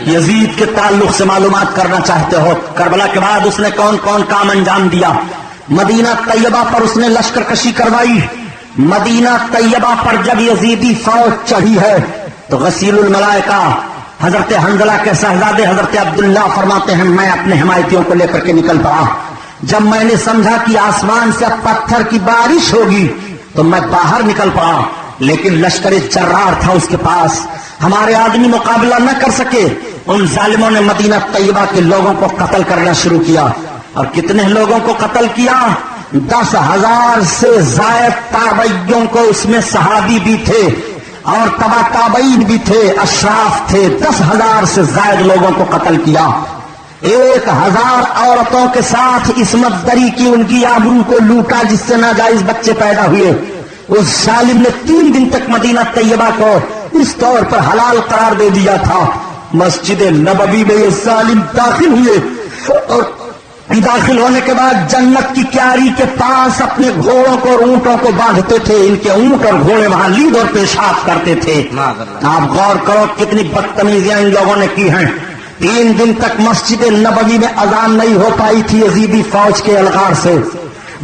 یزید کے تعلق سے معلومات کرنا چاہتے ہو؟ کربلا کے بعد اس نے کون کون کام انجام دیا؟ مدینہ طیبہ پر اس نے لشکر کشی کروائی. مدینہ طیبہ پر جب یزیدی فوج چڑھی ہے تو غسیل الملائکہ حضرت حنظلہ کے شہزادے حضرت عبداللہ فرماتے ہیں میں اپنے حمایتیوں کو لے کر کے نکل پڑا. جب میں نے سمجھا کہ آسمان سے اب پتھر کی بارش ہوگی تو میں باہر نکل پڑا, لیکن لشکر جرار تھا اس کے پاس, ہمارے آدمی مقابلہ نہ کر سکے. ان ظالموں نے مدینہ طیبہ کے لوگوں کو قتل کرنا شروع کیا. اور کتنے لوگوں کو قتل کیا؟ 10,000 سے زائد تابعیوں کو, اس میں صحابی بھی تھے اور تبع تابعین بھی تھے, اشراف تھے. 10,000 سے زائد لوگوں کو قتل کیا. 1,000 عورتوں کے ساتھ عصمت دری کی, ان کی آبرو کو لوٹا جس سے ناجائز بچے پیدا ہوئے. اس ظالم نے 3 دن تک مدینہ طیبہ کو اس طور پر حلال قرار دے دیا تھا. مسجد نبوی میں یہ ظالم داخل ہوئے اور داخل ہونے کے بعد جنت کی کیاری کے پاس اپنے گھوڑوں کو اور اونٹوں کو باندھتے تھے. ان کے اونٹ اور گھوڑے وہاں لید اور پیشاب کرتے تھے. آپ غور کرو کتنی بدتمیزیاں ان لوگوں نے کی ہیں. 3 دن تک مسجد نبوی میں اذان نہیں ہو پائی تھی یزیدی فوج کے الغار سے.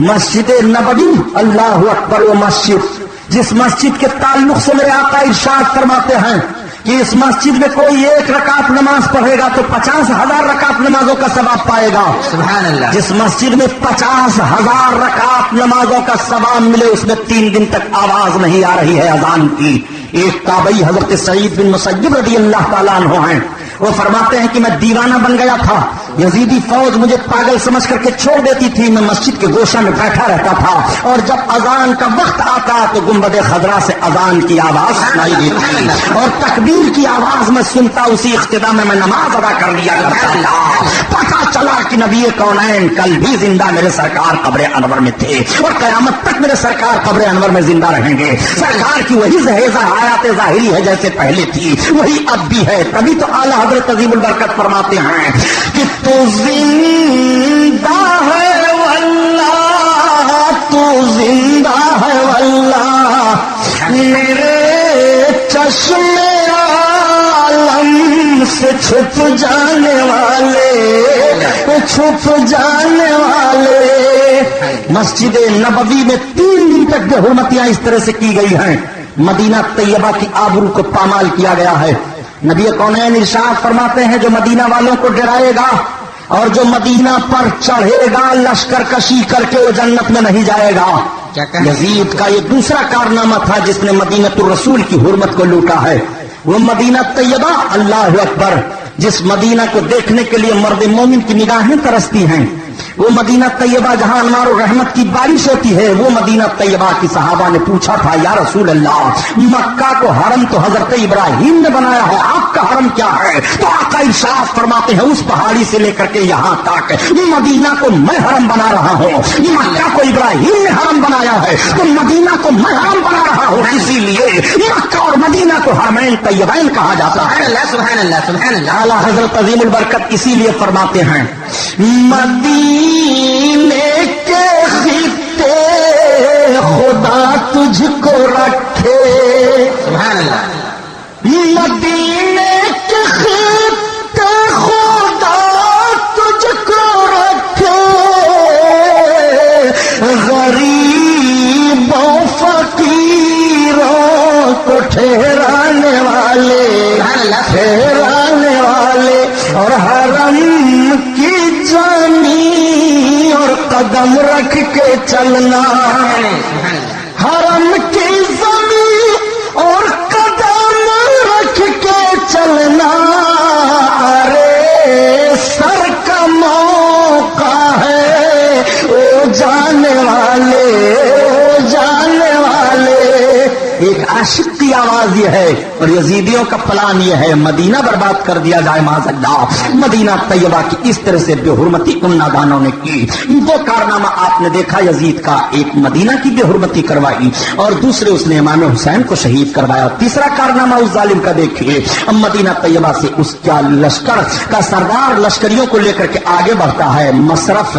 مسجد نبوی اللہ اکبر و مسجد, جس مسجد کے تعلق سے میرے آقا ارشاد فرماتے ہیں کہ اس مسجد میں کوئی 1 رکعت نماز پڑھے گا تو 50,000 رکعت نمازوں کا ثواب پائے گا. سبحان اللہ. جس مسجد میں 50,000 رکعت نمازوں کا ثواب ملے اس میں 3 دن تک آواز نہیں آ رہی ہے اذان کی. ایک تابعی حضرت سعید بن مسیب رضی اللہ تعالیٰ عنہ ہیں، وہ فرماتے ہیں کہ میں دیوانہ بن گیا تھا، یزیدی فوج مجھے پاگل سمجھ کر کے چھوڑ دیتی تھی، میں مسجد کے گوشہ میں بیٹھا رہتا تھا، اور جب اذان کا وقت آتا تو گنبد خضرا سے اذان کی آواز سنائی دیتی اور تکبیر کی آواز میں سنتا، اسی اختتام میں نماز ادا کر لیا کرتا تھا۔ پتا چلا کہ نبی کونین کل بھی زندہ میرے سرکار قبر انور میں تھے اور قیامت تک میرے سرکار قبر انور میں زندہ رہیں گے۔ سرکار کی وہی زہیزہ حیات ظاہری ہے جیسے پہلے تھی، وہی اب بھی ہے۔ تبھی تو اعلیٰ حضرت عظیم البرکت فرماتے ہیں کہ تو زندہ ہے واللہ، تو زندہ ہے واللہ، میرے چشم عالم سے چھپ جانے والے، چھپ جانے والے۔ مسجد نبوی میں 3 دن تک بے حرمتیاں اس طرح سے کی گئی ہیں، مدینہ طیبہ کی آبرو کو پامال کیا گیا ہے۔ نبی کونین ارشاد فرماتے ہیں جو مدینہ والوں کو ڈرائے گا اور جو مدینہ پر چڑھے گا لشکر کشی کر کے وہ جنت میں نہیں جائے گا۔ یزید کا یہ دوسرا کارنامہ تھا جس نے مدینہ الرسول کی حرمت کو لوٹا ہے، وہ مدینہ طیبہ، اللہ اکبر، جس مدینہ کو دیکھنے کے لیے مرد مومن کی نگاہیں ترستی ہیں، وہ مدینہ طیبہ جہاں انوار و رحمت کی بارش ہوتی ہے، وہ مدینہ طیبہ کی صحابہ نے پوچھا تھا یا رسول اللہ، مکہ کو حرم تو حضرت ابراہیم نے بنایا ہے، آپ کا حرم کیا ہے؟ تو آقا ارشاد فرماتے ہیں اس پہاڑی سے لے کر کے یہاں تک مدینہ کو میں حرم بنا رہا ہوں۔ مکہ کو ابراہیم نے حرم بنایا ہے تو مدینہ کو میں حرم بنا رہا ہوں، اسی لیے مکہ اور مدینہ کو حرمین طیبین کہا جاتا ہے۔ سبحان اللہ سبحان اللہ۔ اعلیٰ حضرت عظیم البرکت اسی لیے فرماتے ہیں مدینے کے خطے خدا تجھ کو رکھے، سبحان اللہ۔ مدینے کے خطے خدا تجھ کو رکھے، غریبوں فقیروں کو ٹھہرانے والے، ٹھہرانے والے، اور حرم کی جانی اور قدم رکھ کے چلنا، حرم کی زمین اور قدم رکھ کے چلنا، ارے سر کا موقع ہے او جانے والے، او جانے والے۔ ایک عاشق کی آواز یہ ہے اور یزیدیوں کا پلان یہ ہے مدینہ برباد کر دیا جائے معاذ اللہ۔ مدینہ طیبہ کی اس طرح سے بے حرمتی ان نادانوں نے کی۔ دو کارنامہ آپ نے دیکھا یزید کا، ایک مدینہ کی بے حرمتی کروائی اور دوسرے اس نے امام حسین کو شہید کروایا۔ تیسرا کارنامہ اس ظالم کا دیکھیے، مدینہ طیبہ سے اس کا لشکر کا سردار لشکریوں کو لے کر کے آگے بڑھتا ہے، مصرف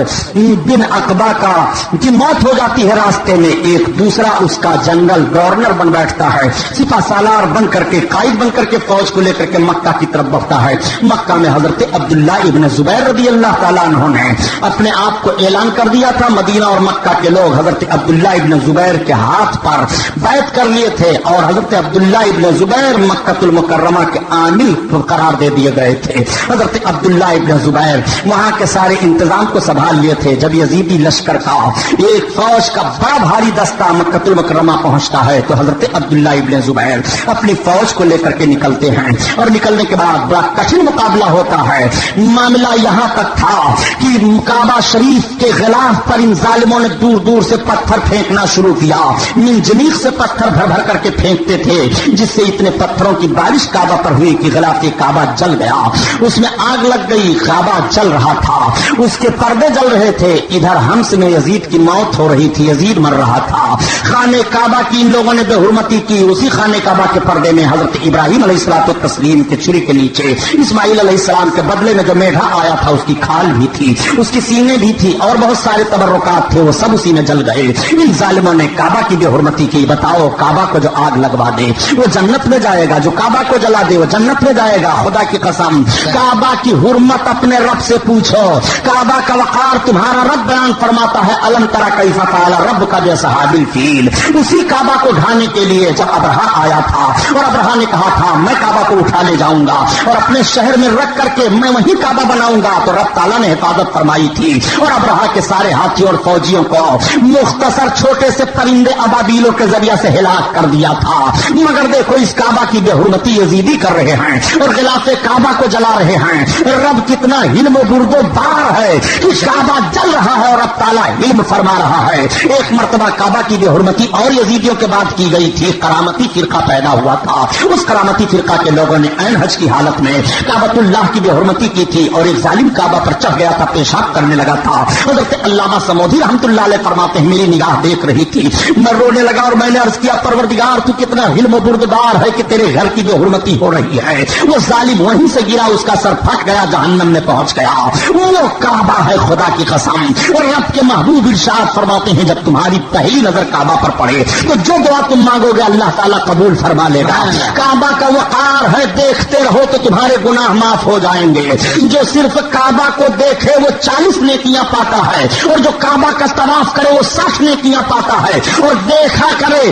بن عقبہ کا کی موت ہو جاتی ہے راستے میں، ایک دوسرا اس کا جنرل گورنر بن بیٹھتا ہے، سپہ سالار بن کر کے، قائد بن کر کے فوج کو لے کر کے مکہ کی طرف بڑھتا ہے۔ مکہ میں حضرت عبداللہ ابن زبیر رضی اللہ تعالیٰ عنہ نے اپنے آپ کو اعلان کر دیا تھا، مدینہ اور مکہ کے لوگ حضرت عبداللہ ابن زبیر کے ہاتھ پر بیعت کر لیے تھے اور حضرت عبداللہ ابن زبیر مکہ المکرمہ کے عامل قرار دے دیے گئے تھے۔ حضرت عبداللہ ابن زبیر وہاں کے سارے انتظام کو سنبھال لیے تھے۔ جب یزیدی لشکر کا ایک فوج کا بڑا بھاری دستہ مکہ المکرمہ پہنچتا ہے تو حضرت عبداللہ ابن زبیر اپنی فوج کو لے کر کے نکلتے ہیں اور نکلنے کے بعد بڑا کٹھن مقابلہ ہوتا ہے۔ معاملہ یہاں تک تھا کہ کعبہ شریف کے غلاف پر ان ظالموں نے دور دور سے پتھر پھینکنا شروع کیا، منجنیق سے پتھر بھر بھر کر کے پھینکتے تھے، جس سے اتنے پتھروں کی بارش کعبہ پر ہوئی کہ غلاف کعبہ جل گیا، اس میں آگ لگ گئی، کعبہ جل رہا تھا، اس کے پردے جل رہے تھے، ادھر حمص میں یزید کی موت ہو رہی تھی، یزید مر رہا تھا۔ خانہ کعبہ کی ان لوگوں نے بے حرمتی کی، اسی خانہ کعبہ کے پردے میں حضرت ابراہیم علیہ الصلوۃ والتسلیم کے چھری کے نیچے اسماعیل علیہ السلام کے بدلے میں جو میڈھا آیا تھا اس کی کھال بھی تھی، اس کی سینے بھی تھی اور بہت سارے تبرکات تھے، وہ سب اسی میں جل گئے۔ ان ظالموں نے کعبہ کی بے حرمتی کی۔ بتاؤ کعبہ کو جو آگ لگوا دے وہ جنت میں جائے گا، جو کعبہ کو جلا دے وہ جنت میں جائے گا۔ خدا کی قسم، کعبہ کی حرمت اپنے رب سے پوچھو، کعبہ کا وقار تمہارا رب بیان فرماتا ہے، الم تری کیف فعل ربک باصحاب الفیل. اسی کعبہ کو ڈھانے کے لیے جب ابرہہ آیا تھا اور ابرہہ نے کہا تھا میں کعبہ کو اٹھا لے جاؤں گا اور اپنے شہر میں رکھ کر کے میں وہیں کعبہ بناؤں گا, تو رب تعالیٰ نے حفاظت فرمائی تھی اور ابرہہ کے سارے ہاتھیوں اور فوجیوں کو مختصر چھوٹے سے پرندے ابابیلوں کے ذریعے سے ہلاک کر دیا تھا. مگر دیکھو اس کعبہ کی بے حرمتی یزیدی کر رہے ہیں اور غلاف کعبہ کو جلا رہے ہیں. رب کتنا علم و برد و بار ہے کہ کعبہ جل رہا ہے اور رب تعالیٰ علم فرما رہا ہے. ایک مرتبہ کعبہ کی بے حرمتی اور یزیدیوں کے بعد کی گئی تھی. کرامتی فرقہ پیدا ہوا تھا. اس کرامتی فرقہ کے لوگوں نے عین حج کی حالت میں کعبۃ اللہ کی بے حرمتی کی تھی اور ایک ظالم کعبہ پر چڑھ گیا تھا, پیشاب کرنے لگا تھا. حضرت علامہ سمودی رحمۃ اللہ علیہ فرماتے ہیں میری نگاہ دیکھ رہی تھی, میں رونے لگا اور میں نے عرض کیا پروردگار تو کتنا علم و بردبار ہے کہ تیرے گھر کی بے حرمتی ہو رہی ہے. وہ ظالم وہیں سے گرا, اس کا سر پھٹ گیا, جہنم میں پہنچ گیا. وہ کعبہ ہے خدا کی قسم. اور رب کے محبوب ارشاد فرماتے ہیں جب تمہاری پہلی نظر کعبہ پر پڑے تو جو دعا تم مانگو گے اللہ تعالیٰ قبول فرما لے گا. کعبہ کا وقار ہے, دیکھتے رہو تو تمہارے گناہ معاف ہو جائیں گے. جو صرف کعبہ کو دیکھے وہ 40 نیکیاں پاتا ہے اور جو کعبہ کا طواف کرے وہ 60 نیکیاں پاتا ہے. اور دیکھا کرے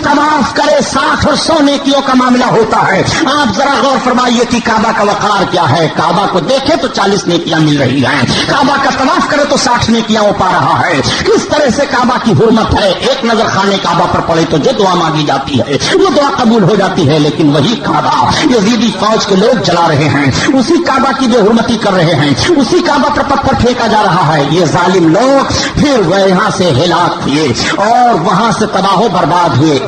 طواف کرے 60 اور 100 نیکیوں کا معاملہ ہوتا ہے. آپ ذرا غور فرمائیے کہ کعبہ کا وقار کیا ہے. کعبہ کو دیکھے تو 40 نیکیاں مل رہی ہیں, کعبہ کا طواف کرے تو 60 نیکیاں وہ پا رہا ہے. کس طرح سے کعبہ کی حرمت ہے. ایک نظر خانے کعبہ پر پڑے تو جو دعا مانگی جاتی ہے وہ دعا قبول ہو جاتی ہے. لیکن وہی کعبہ یزیدی فوج کے لوگ جلا رہے ہیں, اسی کعبہ کی بے حرمتی کر رہے ہیں, اسی کعبہ پر پتھر پھینکا جا رہا ہے. یہ ظالم لوگ پھر وہ یہاں سے ہلاک ہوئے اور وہاں سے تباہ و برباد ہوئے.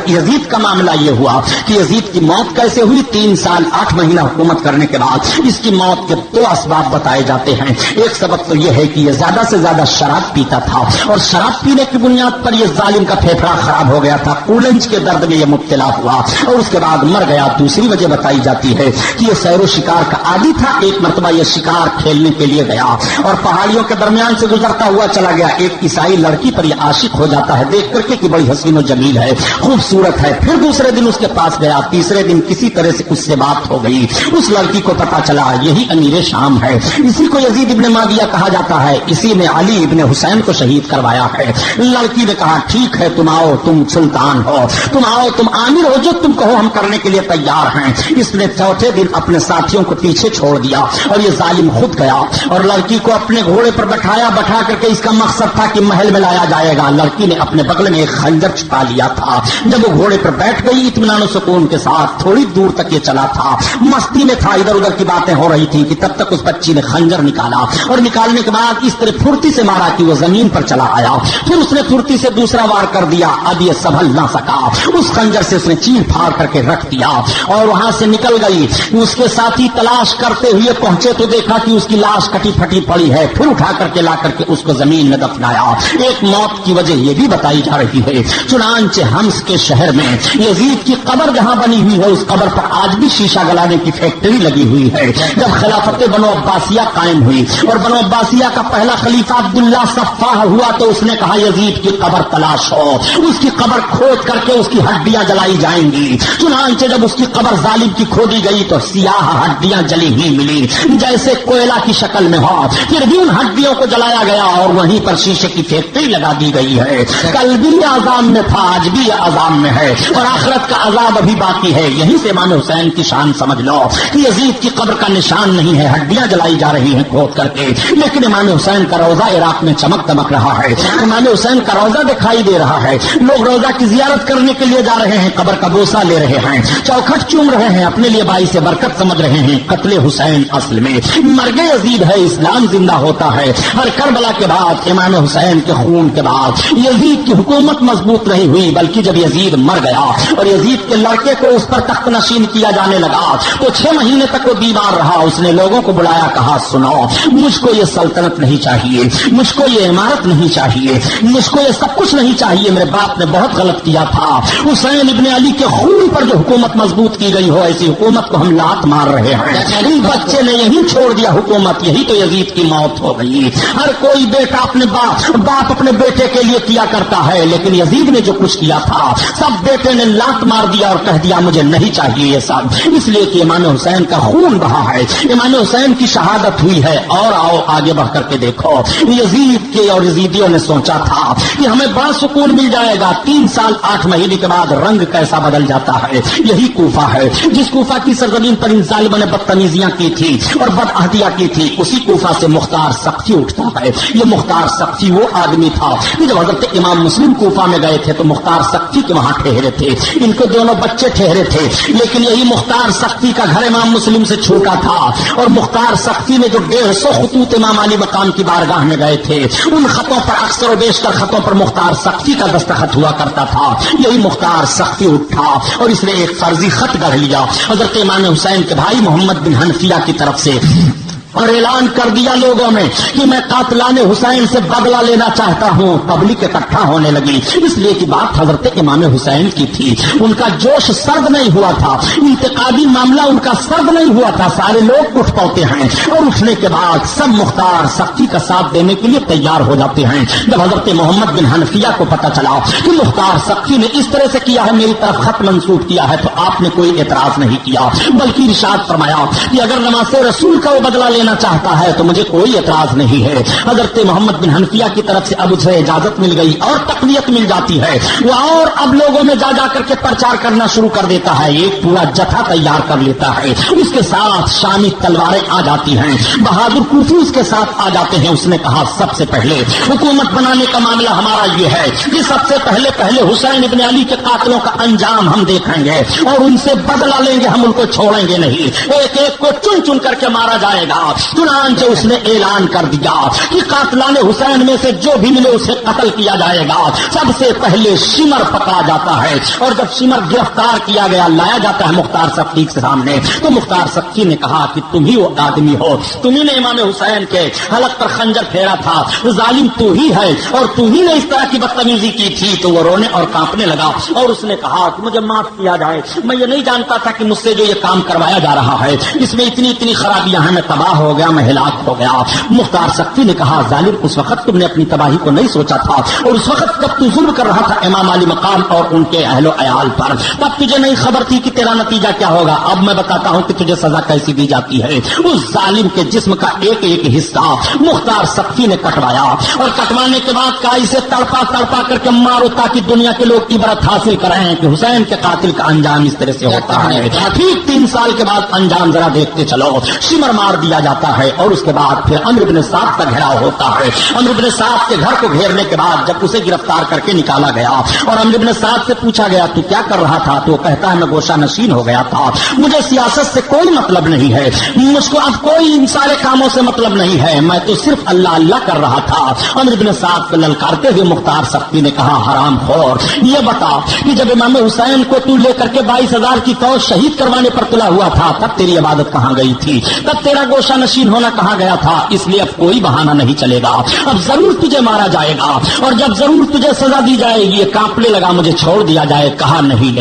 یزید کا معاملہ یہ ہوا کہ یزید کی موت کیسے ہوئی. 3 سال 8 مہینہ حکومت کرنے کے بعد اس کی موت کے 2 اسباب بتائے جاتے ہیں. ایک سبب تو یہ ہے کہ یہ زیادہ سے زیادہ شراب پیتا تھا اور شراب پینے کی بنیاد پر یہ ظالم کا پھیپھڑا خراب ہو گیا تھا, کولنج کے درد میں یہ مبتلا ہوا اور اس کے بعد مر گیا. دوسری وجہ بتائی جاتی ہے کہ یہ سیر و شکار کا عادی تھا. ایک مرتبہ یہ شکار کھیلنے کے لیے گیا اور پہاڑیوں کے درمیان سے گزرتا ہوا چلا گیا. ایک عیسائی لڑکی پر یہ عاشق ہو جاتا ہے دیکھ کر کے کہ بڑی حسین و جمیل ہے, خوبصورت ہے. پھر دوسرے دن اس کے پاس گیا, تیسرے دن کسی طرح سے اس سے بات ہو گئی. اس لڑکی کو پتا چلا یہی امیر شام ہے, اسی کو یزید ابن معاویہ کہا جاتا ہے, اسی نے علی ابن حسین کو شہید کروایا ہے. لڑکی نے کہا ٹھیک ہے تم آؤ, تم سلطان ہو, تم آؤ, تم عامر ہو, جو تم کہو ہم کرنے کے لیے تیار ہیں. اس نے چوتھے دن اپنے ساتھیوں کو پیچھے چھوڑ دیا اور یہ ظالم خود گیا اور لڑکی کو اپنے گھوڑے پر بٹھایا. بٹھا کر کے اس کا مقصد تھا کہ محل میں لایا جائے گا. لڑکی نے اپنے بغل میں ایک خنجر چھپا لیا تھا. جب وہ گھوڑے پر بیٹھ گئی اطمینان و سکون کے ساتھ, تھوڑی دور تک یہ چلا تھا, مستی میں تھا, ادھر ادھر کی باتیں ہو رہی تھی کہ تب تک اس بچی نے خنجر نکالا اور نکالنے کے بعد اس طرح پھرتی سے مارا کہ وہ زمین پر چلا آیا. پھر اس نے پھرتی سے دوسرا وار کر دیا. اب یہ سنبھل نہ سکا, اس خنجر سے اس نے چیر پھاڑ کر کے رکھ دیا اور وہاں سے نکل گئی. اس کے ساتھی تلاش کرتے ہوئے پہنچے تو دیکھا کہ اس کی لاش کٹی پھٹی پڑی ہے. پھر اٹھا کر کے لا کر کے اس کو زمین میں دفنایا. ایک موت کی وجہ یہ بھی بتائی جا رہی ہے. چنانچہ حمص کے شہر میں یزید کی قبر جہاں بنی ہوئی ہے اس قبر پر آج بھی شیشہ گلانے کی فیکٹری لگی ہوئی ہے. جب خلافت بنو عباسیہ قائم ہوئی اور بنو عباسیہ کا پہلا خلیفہ عبداللہ صفاح ہوا تو اس نے کہا یزید کی قبر تلاش ہو, اس کی قبر کھود کر کے اس کی ہڈیاں جلائی جائیں گی. چنانچہ جب اس کی قبر ظالم کی کھودی گئی تو سیاہ ہڈیاں جلی ہوئی ملی جیسے کوئلہ کی شکل میں ہو. پھر بھی ان ہڈیوں کو جلایا گیا اور وہیں پر شیشے کی فیکٹری لگا دی گئی ہے. کل بھی یہ عذاب میں تھا, آج بھی یہ عذاب میں ہے اور آخرت کا عذاب ابھی باقی ہے. یہیں سے امام حسین کی شان سمجھ لو کہ یزید کی قبر کا نشان نہیں ہے, ہڈیاں جلائی جا رہی ہیں کھود کر کے, لیکن امام حسین کا روزہ عراق میں چمک دمک رہا ہے. امام حسین کا روزہ دکھائی دے رہا ہے. لوگ روزہ کی زیارت کرنے کے لیے جا رہے ہیں, قبر کا بوسہ لے رہے ہیں, چوکھٹ چوم رہے ہیں, اپنے لیے باعث برکت سمجھ رہے ہیں. قتل حسین اصل میں مرگ یزید ہے, اسلام زندہ ہوتا ہے. ہر کربلا کے بعد امام حسین کے خون کے بعد یزید کی حکومت مضبوط نہیں ہوئی, بلکہ جب یزید مر گیا اور یزید کے لڑکے کو اس پر تخت نشین کیا جانے لگا تو 6 مہینے تک وہ بیمار رہا. اس نے لوگوں کو بلایا, کہا سنو مجھ کو یہ سلطنت نہیں چاہیے, مجھ کو یہ عمارت نہیں چاہیے, مجھ کو یہ سب کچھ نہیں چاہیے. میرے باپ نے بہت غلط کیا تھا. حسین ابن علی کے خون پر جو حکومت مضبوط کی گئی ہو ایسی حکومت کو ہم لات مار رہے ہیں. اس بچے نے یہی چھوڑ دیا حکومت, یہی تو یزید کی موت ہو گئی. ہر کوئی بیٹا اپنے باپ اپنے بیٹے کے لیے کیا کرتا ہے, لیکن یزید نے جو کچھ کیا تھا سب بیٹے نے لات مار دیا اور کہہ دیا مجھے نہیں چاہیے یہ سب, اس لیے کہ امام حسین کا خون بہا ہے, امام حسین کی شہادت ہوئی ہے. اور آؤ آگے بڑھ کر کے دیکھو یزید کے اور یزیدیوں نے سوچا تھا کہ ہمیں بڑا سکون مل جائے گا. 3 سال 8 مہینے کے بعد رنگ کیسا بدل جاتا ہے. یہی کوفہ ہے جس کوفہ کی سرزمین پر ان ظالموں نے بدتمیزیاں کی تھی اور بدعہدیاں کی تھی. اسی کوفہ سے مختار سقفی اٹھتا ہے. یہ مختار سقفی وہ آدمی تھا کہ جب حضرت امام مسلم کوفہ میں گئے تھے تو مختار سقفی کے وہاں ٹھہرے تھے. ان کے دونوں بچے ٹھہرے تھے لیکن یہی مختار سقفی کا گھر امام مسلم سے چھوٹا تھا اور مختار سقفی نے جو 150 خطوط امام علی مقام کی بارگاہ میں گئے تھے ان خطوں پر اکثر و بیشتر خطوں پر مختار سقفی کا دستخط ہوا کرتا تھا. یہی مختار سقفی اٹھا اور اس نے ایک فرضی خط گڑھ لیا حضرت امام حسین کے بھائی محمد بن حنفیہ کی طرف سے اور اعلان کر دیا لوگوں میں کہ میں قاتلان حسین سے بدلہ لینا چاہتا ہوں. پبلک اکٹھا ہونے لگی اس لیے کہ بات حضرت امام حسین کی تھی. ان کا جوش سرد نہیں ہوا تھا, انتقادی معاملہ ان کا سرد نہیں ہوا تھا. سارے لوگ اٹھ پاتے ہیں اور اٹھنے کے بعد سب مختار سقفی کا ساتھ دینے کے لیے تیار ہو جاتے ہیں. جب حضرت محمد بن حنفیہ کو پتہ چلا کہ مختار سقفی نے اس طرح سے کیا ہے, میری طرف خط منسوب کیا ہے, تو آپ نے کوئی اعتراض نہیں کیا بلکہ ارشاد فرمایا کہ اگر نماز رسول کا وہ بدلہ لینا چاہتا ہے تو مجھے کوئی اعتراض نہیں ہے. حضرت محمد بن حنفیہ کی طرف سے اب اسے اجازت مل گئی اور تقویت مل جاتی ہے. وہ اور اب لوگوں میں جا کر کے پرچار کرنا شروع کر دیتا ہے. ایک پورا جتھا تیار کر لیتا ہے. اس کے ساتھ شامی تلواریں آ جاتی ہیں. بہادر کوفی اس کے ساتھ آ جاتے ہیں. اس نے کہا سب سے پہلے حکومت بنانے کا معاملہ ہمارا یہ ہے کہ سب سے پہلے حسین ابن علی کے قاتلوں کا انجام ہم دیکھیں گے اور ان سے بدلہ لیں گے. ہم ان کو چھوڑیں گے نہیں. ایک ایک کو چن چن کر کے مارا جائے گا. چنانچہ اس نے اعلان کر دیا کہ قاتلان حسین میں سے جو بھی ملے اسے قتل کیا جائے گا. سب سے پہلے شمر پکڑا جاتا ہے اور جب شمر گرفتار کیا گیا لایا جاتا ہے مختار سقفی کے سامنے تو مختار سقفی نے کہا کہ تم ہی وہ آدمی ہو, تمہیں نے امام حسین کے حلق پر خنجر پھیرا تھا, ظالم تو ہی ہے اور تو ہی نے اس طرح کی بدتمیزی کی تھی. تو وہ رونے اور کانپنے لگا اور اس نے کہا کہ مجھے معاف کیا جائے, میں یہ نہیں جانتا تھا کہ مجھ سے جو یہ کام کروایا جا رہا ہے اس میں اتنی خرابیاں ہیں, میں تباہ ہو گیا, میں ہلاک ہو گیا. مختار سقفی نے کہا ظالم اس وقت تم نے اپنی تباہی کو نہیں سوچا تھا اور اس وقت جب تو ظلم کر رہا تھا امام علی مقام اور ان کے اہل و عیال پر تب تجھے نہیں خبر تھی کہ تیرا نتیجہ کیا ہوگا. اب میں بتاتا ہوں کہ تجھے سزا کیسی دی جاتی ہے. اس ظالم کے جسم کا ایک ایک حصہ مختار سقفی نے کٹوایا اور کٹوانے کے بعد کہا اسے تڑپا تڑپا کر کے مارو تاکہ دنیا کے لوگ عبرت حاصل کریں کہ حسین کے قاتل کا انجام اس طرح سے ہوتا ہے. ٹھیک 3 سال کے بعد انجام ذرا دیکھتے چلو. شمر مار دیا جاتا ہے اور اس کے بعد پھر عمرو بن سعد کا گھیراؤ ہوتا ہے. عمرو بن سعد کے گھر کو گھیرنے کے بعد جب اسے گرفتار کر کے نکالا گیا اور عمرو بن سعد سے پوچھا گیا تو کیا کر رہا تھا تو وہ کہتا ہے میں گوشہ نشین ہو گیا تھا, مجھے سیاست سے کوئی مطلب نہیں ہے, مجھ کو اب کوئی ان سارے کاموں سے مطلب نہیں ہے, میں تو صرف اللہ اللہ کر رہا تھا. عمرو بن سعد کو للکارتے ہوئے مختار سقفی نے کہا حرام خور, یہ بتا کہ جب امام حسین کو تو لے کر کے 22,000 کی فوج شہید کروانے پر تلا ہوا تھا تب تیری عبادت کہاں گئی تھی, تب تیرا گوشہ نشین ہونا کہاں گیا تھا. اس لیے اب کوئی بہانہ نہیں چلے گا, اب ضرور تجھے مارا جائے گا اور جب ضرور تجھے سزا دی جائے گی. یہ کانپنے لگا مجھے چھوڑ دیا جائے. کہا نہیں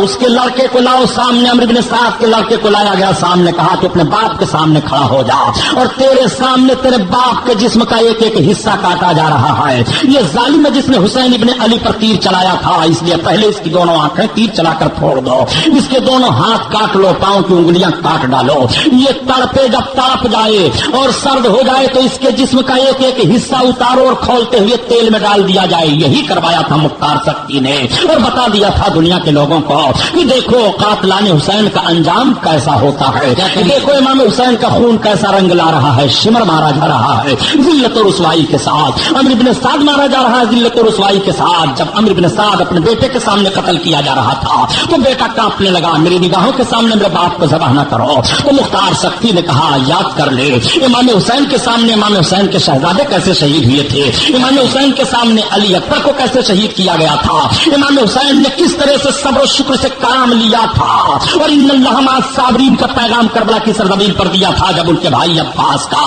اس کے لڑکے کو لاؤ سامنے. عمرو بن سعد کے لڑکے کو لایا گیا سامنے. کہا تو اپنے باپ کے سامنے کھڑا ہو جا اور تیرے سامنے تیرے باپ کے جسم کا ایک ایک حصہ کاٹا جا رہا ہے. یہ ظالم ہے جس نے حسین ابن علی پر تیر چلایا تھا, اس لیے پہلے اس کی دونوں آنکھیں تیر چلا کر پھوڑ دو, اس کے دونوں ہاتھ کاٹ لو, پاؤں کی انگلیاں کاٹ ڈالو. یہ تڑپے جب تڑپ جائے اور سرد ہو جائے تو اس کے جسم کا ایک ایک حصہ اتارو اور کھولتے ہوئے تیل میں ڈال دیا جائے. یہی کروایا تھا مختار سقفی نے اور بتا دیا تھا دنیا کے لوگوں کو کہ دیکھو قاتلان حسین کا انجام کیسا ہوتا ہے, دیکھو امام حسین کا خون کیسا رنگ لا رہا ہے. شمر مارا جا رہا ہے ذلت و رسوائی کے ساتھ, عمرو بن سعد مارا جا رہا ہے ذلت و رسوائی کے ساتھ. جب عمرو بن سعد اپنے بیٹے کے سامنے قتل کیا جا رہا تھا تو بیٹا کانپنے لگا, میری نگاہوں کے سامنے میرے باپ کو ذبح نہ کرو. تو مختار سقفی نے کہا یاد کر لے امام حسین کے سامنے امام حسین کے شہزادے کیسے شہید ہوئے تھے, امام حسین کے سامنے علی اکبر کو کیسے شہید کیا گیا تھا, امام حسین نے کس طرح سے صبر و شکر سے کام لیا تھا اور ان اللہ مع الصابرین کا پیغام کربلا کی سرزمین پر دیا تھا جب ان کے بھائی عباس کا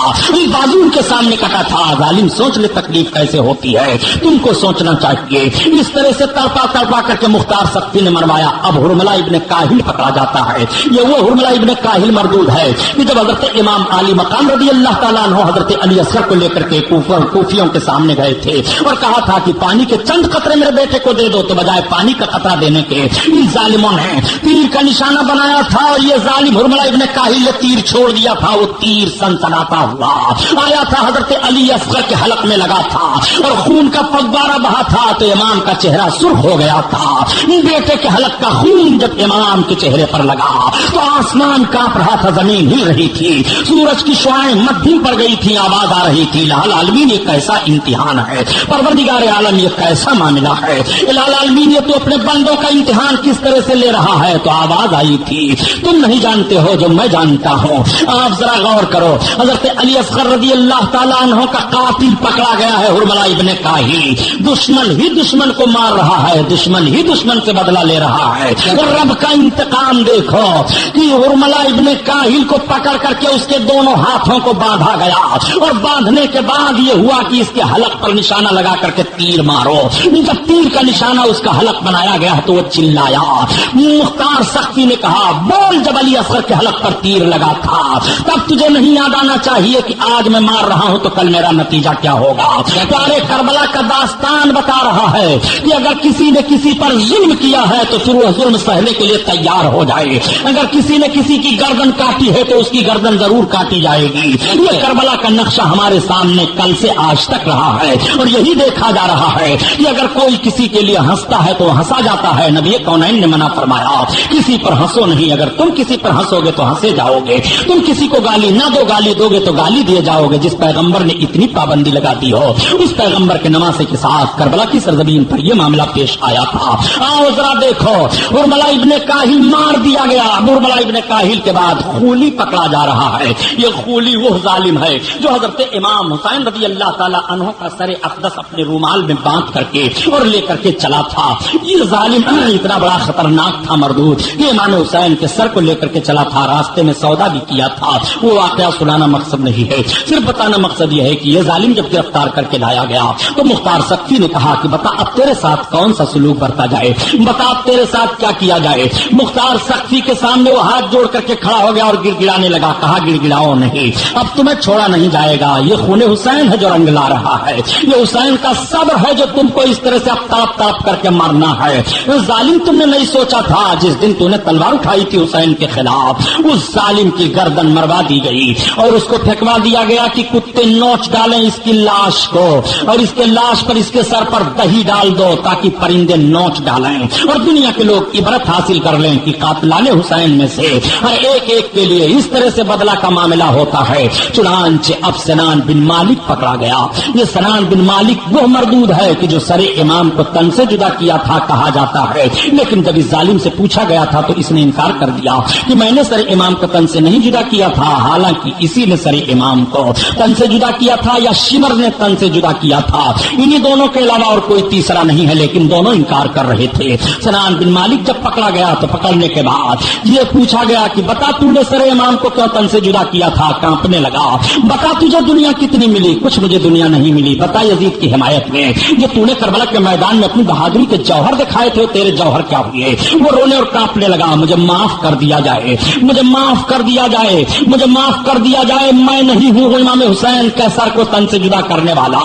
بازو ان کے سامنے کٹا تھا. ظالم سوچ لے تکلیف کیسے ہوتی ہے, تم کو سوچنا چاہیے. اس طرح سے تڑپا تڑپا کر کے مختار سقفی نے مروایا. اب حرملہ ابن کاہل پکڑا جاتا ہے. یہ وہ حرملہ ابن کاہل مردود ہے کہ جب حضرت امام علی مقام رضی اللہ تعالیٰ عنہ حضرت علی اصغر کو لے کر کے کوفیوں کے سامنے گئے تھے اور کہا تھا کہ پانی کے چند قطرے میرے بیٹے کو دے دو، تو بجائے پانی کا قطرہ دینے کے ان ظالموں نے تیر کا نشانہ بنایا تھا اور یہ ظالم حرملہ ابن کاہل نے تیر چھوڑ دیا تھا، وہ تیر سنسناتا ہوا آیا تھا حضرت علی اصغر کے حلق میں لگا تھا اور خون کا فوارہ بہا تھا تو امام کا چہرہ سرخ ہو گیا تھا۔ بیٹے کے حلق کا خون جب امام کے چہرے پر لگا تو آسمان کانپ رہا تھا، زمین ہل رہی تھی، سورج کی شعاعیں مدھم پڑ گئی تھی، آواز آ رہی تھی الہ العالمین یہ کیسا امتحان ہے، پروردگار عالم یہ کیسا معاملہ ہے، الہ العالمین یہ تو اپنے بندوں کا امتحان کس طرح سے لے رہا ہے۔ تو آواز آئی تھی تم نہیں جانتے ہو جو میں جانتا ہوں، آپ ذرا غور کرو، حضرت علی اصغر رضی اللہ تعالیٰ عنہ کا قاتل پکڑا گیا ہے حرملہ ابن کاہل، دشمن ہی دشمن کو مار رہا ہے، دشمن ہی دشمن سے بدلہ لے رہا ہے، اور رب کا انتقام دیکھو کہ حرملہ ابن کاہل کو پکڑ کر کے اس کے دونوں ہاتھوں کو باندھا گیا اور باندھنے کے بعد یہ ہوا کہ اس کے حلق پر نشانہ لگا کر کے تیر مارو، جب تیر کا نشانہ اس کا حلق بنایا گیا تو وہ چلایا، مختار سختی نے کہا بول جب علی اصغر کے حلق پر تیر لگا تھا تب تجھے نہیں یاد آنا چاہیے کہ آج میں مار رہا ہوں تو کل میرا نتیجہ کیا ہوگا۔ پیارے کربلا کا داستان بتا رہا ہے کہ اگر کسی نے کسی پر ظلم کیا ہے تو پھر وہ ظلم سہنے کے لیے تیار ہو جائے، اگر کسی نے کسی کی گردن کاٹی ہے تو اس کی گردن ضرور کاٹی جائے گی۔ یہ کربلا کا نقشہ ہمارے سامنے کل سے آج تک رہا ہے اور یہی دیکھا جا رہا ہے کہ اگر کوئی کسی کے لیے ہنستا ہے تو ہنسا جاتا ہے، نبی کونین نے منع فرمایا کسی پر ہنسو نہیں، اگر تم کسی پر ہنسو گے تو ہنسے جاؤ گے، تم کسی کو گالی نہ دو، گالی دو گے تو گالی دیے جاؤ گے۔ جس پیغمبر نے اتنی پابندی لگا دی ہو اس پیغمبر کے نماسے کے ساتھ کربلا کی سرزمین پر یہ معاملہ پیش آیا تھا۔ آؤ ذرا دیکھو، حرملہ ابن کاہل مار دیا گیا، حرملہ ابن کاہل کے بعد خولی پکڑا جا رہا ہے۔ یہ خولی وہ ظالم ہے جو حضرت امام حسین رضی اللہ تعالی عنہ کا سر اقدس اپنے رومال میں باندھ کر کے اور لے کر کے چلا تھا۔ یہ ظالم اتنا بڑا خطرناک تھا مردود کہ امام حسین کے سر کو لے کر کے چلا تھا، راستے میں سودا بھی کیا تھا۔ وہ واقعہ سنانا مقصد نہیں ہے، صرف بتانا مقصد یہ ہے کہ یہ ظالم جب گرفتار کر کے لایا گیا تو مختار سختی نے کہا کہ بتا اب تیرے ساتھ کون سا سلوک برتا جائے، بتا اب تیرے ساتھ کیا کیا جائے۔ مختار سختی کے سامنے وہ ہاتھ جوڑ کر کے کھڑا ہو گیا اور گڑ گڑانے لگا، کہا گڑ گڑاؤ نہیں، اب تمہیں چھوڑا نہیں جائے گا، یہ خون حسین ہے جو رنگ لا رہا ہے، یہ حسین کا صبر ہے جو تم کو اس طرح سے اب تاپ تاپ کر کے مرنا ہے۔ ظالم تم نے نہیں سوچا تھا جس دن تم نے تلوار اٹھائی تھی حسین کے خلاف، اس ظالم کی گردن مروا دی گئی اور اس کو پھینکوا دیا گیا کہ کتے نوچ ڈالیں اس کی لاش کو اور اس کے لاش پر اس کے سر پر دہی ڈال دو تاکہ پرندے نوچ ڈالیں اور دنیا کے لوگ عبرت حاصل کر لیں کہ قاتلان حسین میں سے ہر ایک ایک کے لیے اس طرح سے بدلہ کا معاملہ ہوتا ہے۔ چنانچہ اب سنان بن مالک پکڑا گیا۔ یہ سنان بن مالک وہ مردود ہے کہ جو سر امام کو تن سے جدا کیا تھا کہا جاتا ہے، لیکن جب اس ظالم سے پوچھا گیا تھا تو اس نے انکار کر دیا کہ میں نے سر امام کو تن سے نہیں جدا کیا تھا، حالانکہ اسی نے سر امام کو تن سے جدا کیا تھا یا شمر نے تن سے جدا کیا تھا، انہی دونوں کے علاوہ اور کوئی تیسرا نہیں ہے، لیکن دونوں انکار کر رہے تھے۔ سنان بن مالک جب پکڑا گیا تو پکڑنے کے بعد یہ پوچھا گیا کہ بتا تو نے سر امام کو کیوں تن سے جدا کیا تھا، کانپنے لگا، بتا تجھے دنیا کتنی ملی، کچھ مجھے دنیا نہیں ملی، بتا یزید کی حمایت میں جو تو نے کربلا کے میدان میں اپنی بہادری کے جوہر دکھائے تھے تیرے جوہر کیا ہوئے۔ وہ رونے اور کانپنے لگا، مجھے معاف کر دیا جائے، مجھے معاف کر دیا جائے، مجھے معاف کر دیا جائے، میں نہیں ہوں امام حسین کے سر کو تن سے جدا کرنے والا،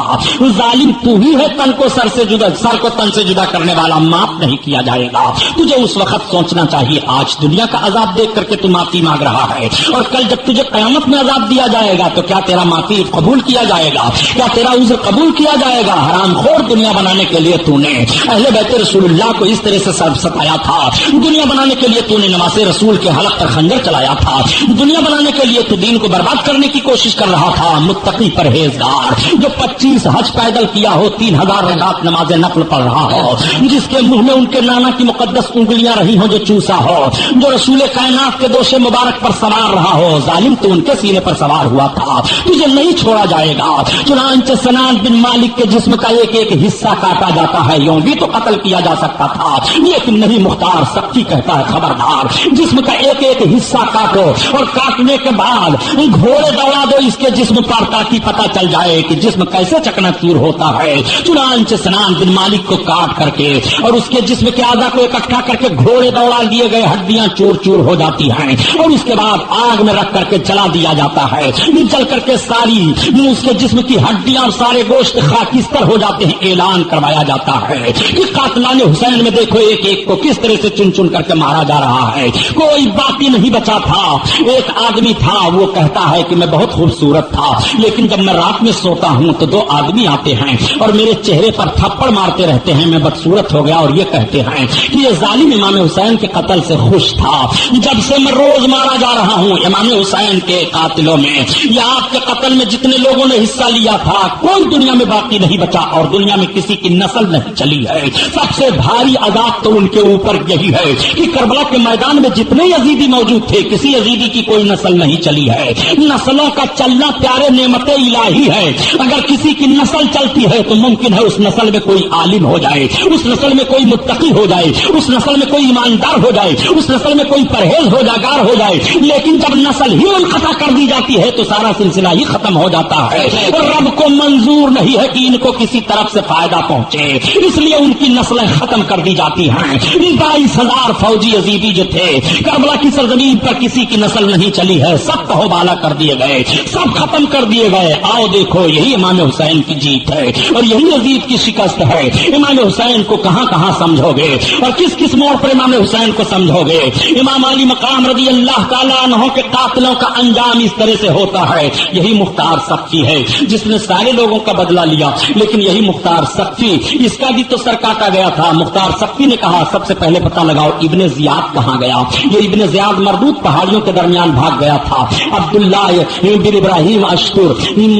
ظالم تو ہی ہے تن کو سر کو تن سے جدا کرنے والا، معاف نہیں کیا جائے گا۔ تجھے اس وقت سوچنا چاہیے آج دنیا کا عذاب دیکھ کر کے تو معافی مانگ رہا ہے اور کل جب تجھے قیامت میں عذاب دیا جائے گا تو کیا تیرا معافی قبول کیا جائے گا، کیا تیرا عذر قبول کیا جائے گا؟ حرام خور دنیا بنانے کے لیے تو نے اہل بیت رسول اللہ کو اس طرح سے ستایا تھا، دنیا بنانے کے لیے تو نے نماز رسول کے حلق پر خنجر چلایا تھا، دنیا بنانے کے لیے تو دین کو برباد کرنے کی کوشش کر رہا تھا۔ متقی پرہیزگار جو 25 حج پیدل کیا ہو، 3000 رکعت نماز نفل پڑھ رہا ہو، جس کے منہ میں ان کے نانا کی مقدس انگلیاں رہی ہوں جو چوسا ہو، جو رسول کائنات کے دوش مبارک پر سوار رہا ہو، ظالم تو ان کے سینے پر سوار ہوا تھا، تجھے نہیں چھوڑا جائے گا۔ چنانچہ سنان بن مالک کے جسم کا ایک ایک حصہ کاٹا جاتا ہے، یوں بھی تو قتل کیا جا سکتا تھا لیکن نہیں، مختار سختی کہتا ہے خبردار، جسم کا ایک ایک حصہ کاٹو اور کاٹنے کے بعد گھوڑے دوڑا دو اس کے جسم پر تاکہ پتہ چل جائے کہ جسم کیسے چکنا چور ہوتا ہے۔ چنانچہ سنان بن مالک کو کاٹ کر کے اور اس کے جسم کے اعضاء کو اکٹھا کر کے گھوڑے دوڑا دیے گئے، ہڈیاں چور چور ہو جاتی ہیں اور اس کے بعد آگ میں رکھ کر کے جلا دیا جاتا ہے، جل کر کے ساری اس کے جسم کی ہڈیاں اور سارے گوشت خاکستر ہو جاتے ہیں۔ اعلان کروایا جاتا ہے کہ قاتلان حسین میں دیکھو ایک ایک کو کس طرح سے چن چن کر کے مارا جا رہا ہے، کوئی باقی نہیں بچا تھا۔ ایک آدمی تھا، وہ کہتا ہے کہ میں بہت خوبصورت تھا، لیکن جب میں رات میں سوتا ہوں تو 2 آدمی آتے ہیں اور میرے چہرے پر تھپڑ مارتے رہتے ہیں، میں بدصورت ہو گیا، اور یہ کہتے ہیں کہ یہ ظالم امام حسین کے قتل سے خوش تھا، جب سے میں روز مارا جا رہا ہوں امام حسین کے قاتلوں میں، یا آپ کے قتل میں جتنے لوگوں نے حصہ لیا تھا کوئی دنیا میں باقی نہیں بچا، اور دنیا میں کسی کی نسل نہیں چلی ہے۔ سب سے بھاری عذاب تو ان کے اوپر یہی ہے کہ کربلا کے میدان میں جتنے یزیدی موجود تھے کسی یزیدی کی کوئی نسل نہیں چلی ہے۔ نسلوں کا چلنا پیارے نعمت الہی ہے، اگر کسی کی نسل چلتی ہے تو ممکن ہے اس نسل میں کوئی عالم ہو جائے، اس نسل میں کوئی متقی ہو جائے، اس نسل میں کوئی ایماندار ہو جائے، اس نسل میں کوئی پرہیزگار ہو جائے، لیکن جب نسل ہی منقطع کر دی جاتی ہے تو سارا سلسلہ ہی ختم ہو جاتا ہے۔ رب کو منظور نہیں ہے کہ ان کو کسی طرف سے فائدہ پہنچے، اس لیے ان کی نسلیں ختم کر دی جاتی ہیں۔ 22,000 فوجی یزیدی جو تھے کربلا کی سرزمین پر کسی کی نسل نہیں چلی ہے، سب تہوبالا کر دیے گئے، سب ختم کر دیے گئے۔ آؤ دیکھو یہی امام حسین کی جیت ہے اور یہی یزید کی شکست ہے۔ امام حسین کو کہاں کہاں سمجھو گے اور کس کس موڑ پر امام حسین کو سمجھو گے؟ امام علی مقام رضی اللہ تعالیٰ عنہ کے قاتلوں کا انجام اس طرح سے ہوتا ہے۔ یہی مختار سقفی ہے جس نے سارے لوگوں کا بدلہ لیا، لیکن یہی مختار سقفی، اس کا بھی تو سر کاٹا گیا تھا۔ مختار سقفی نے کہا سب سے پہلے پتہ لگاؤ ابن زیاد کہاں گیا۔ یہ ابن زیاد مردود پہاڑیوں کے درمیان بھاگ گیا تھا۔ عبداللہ بن ابراہیم اشتر،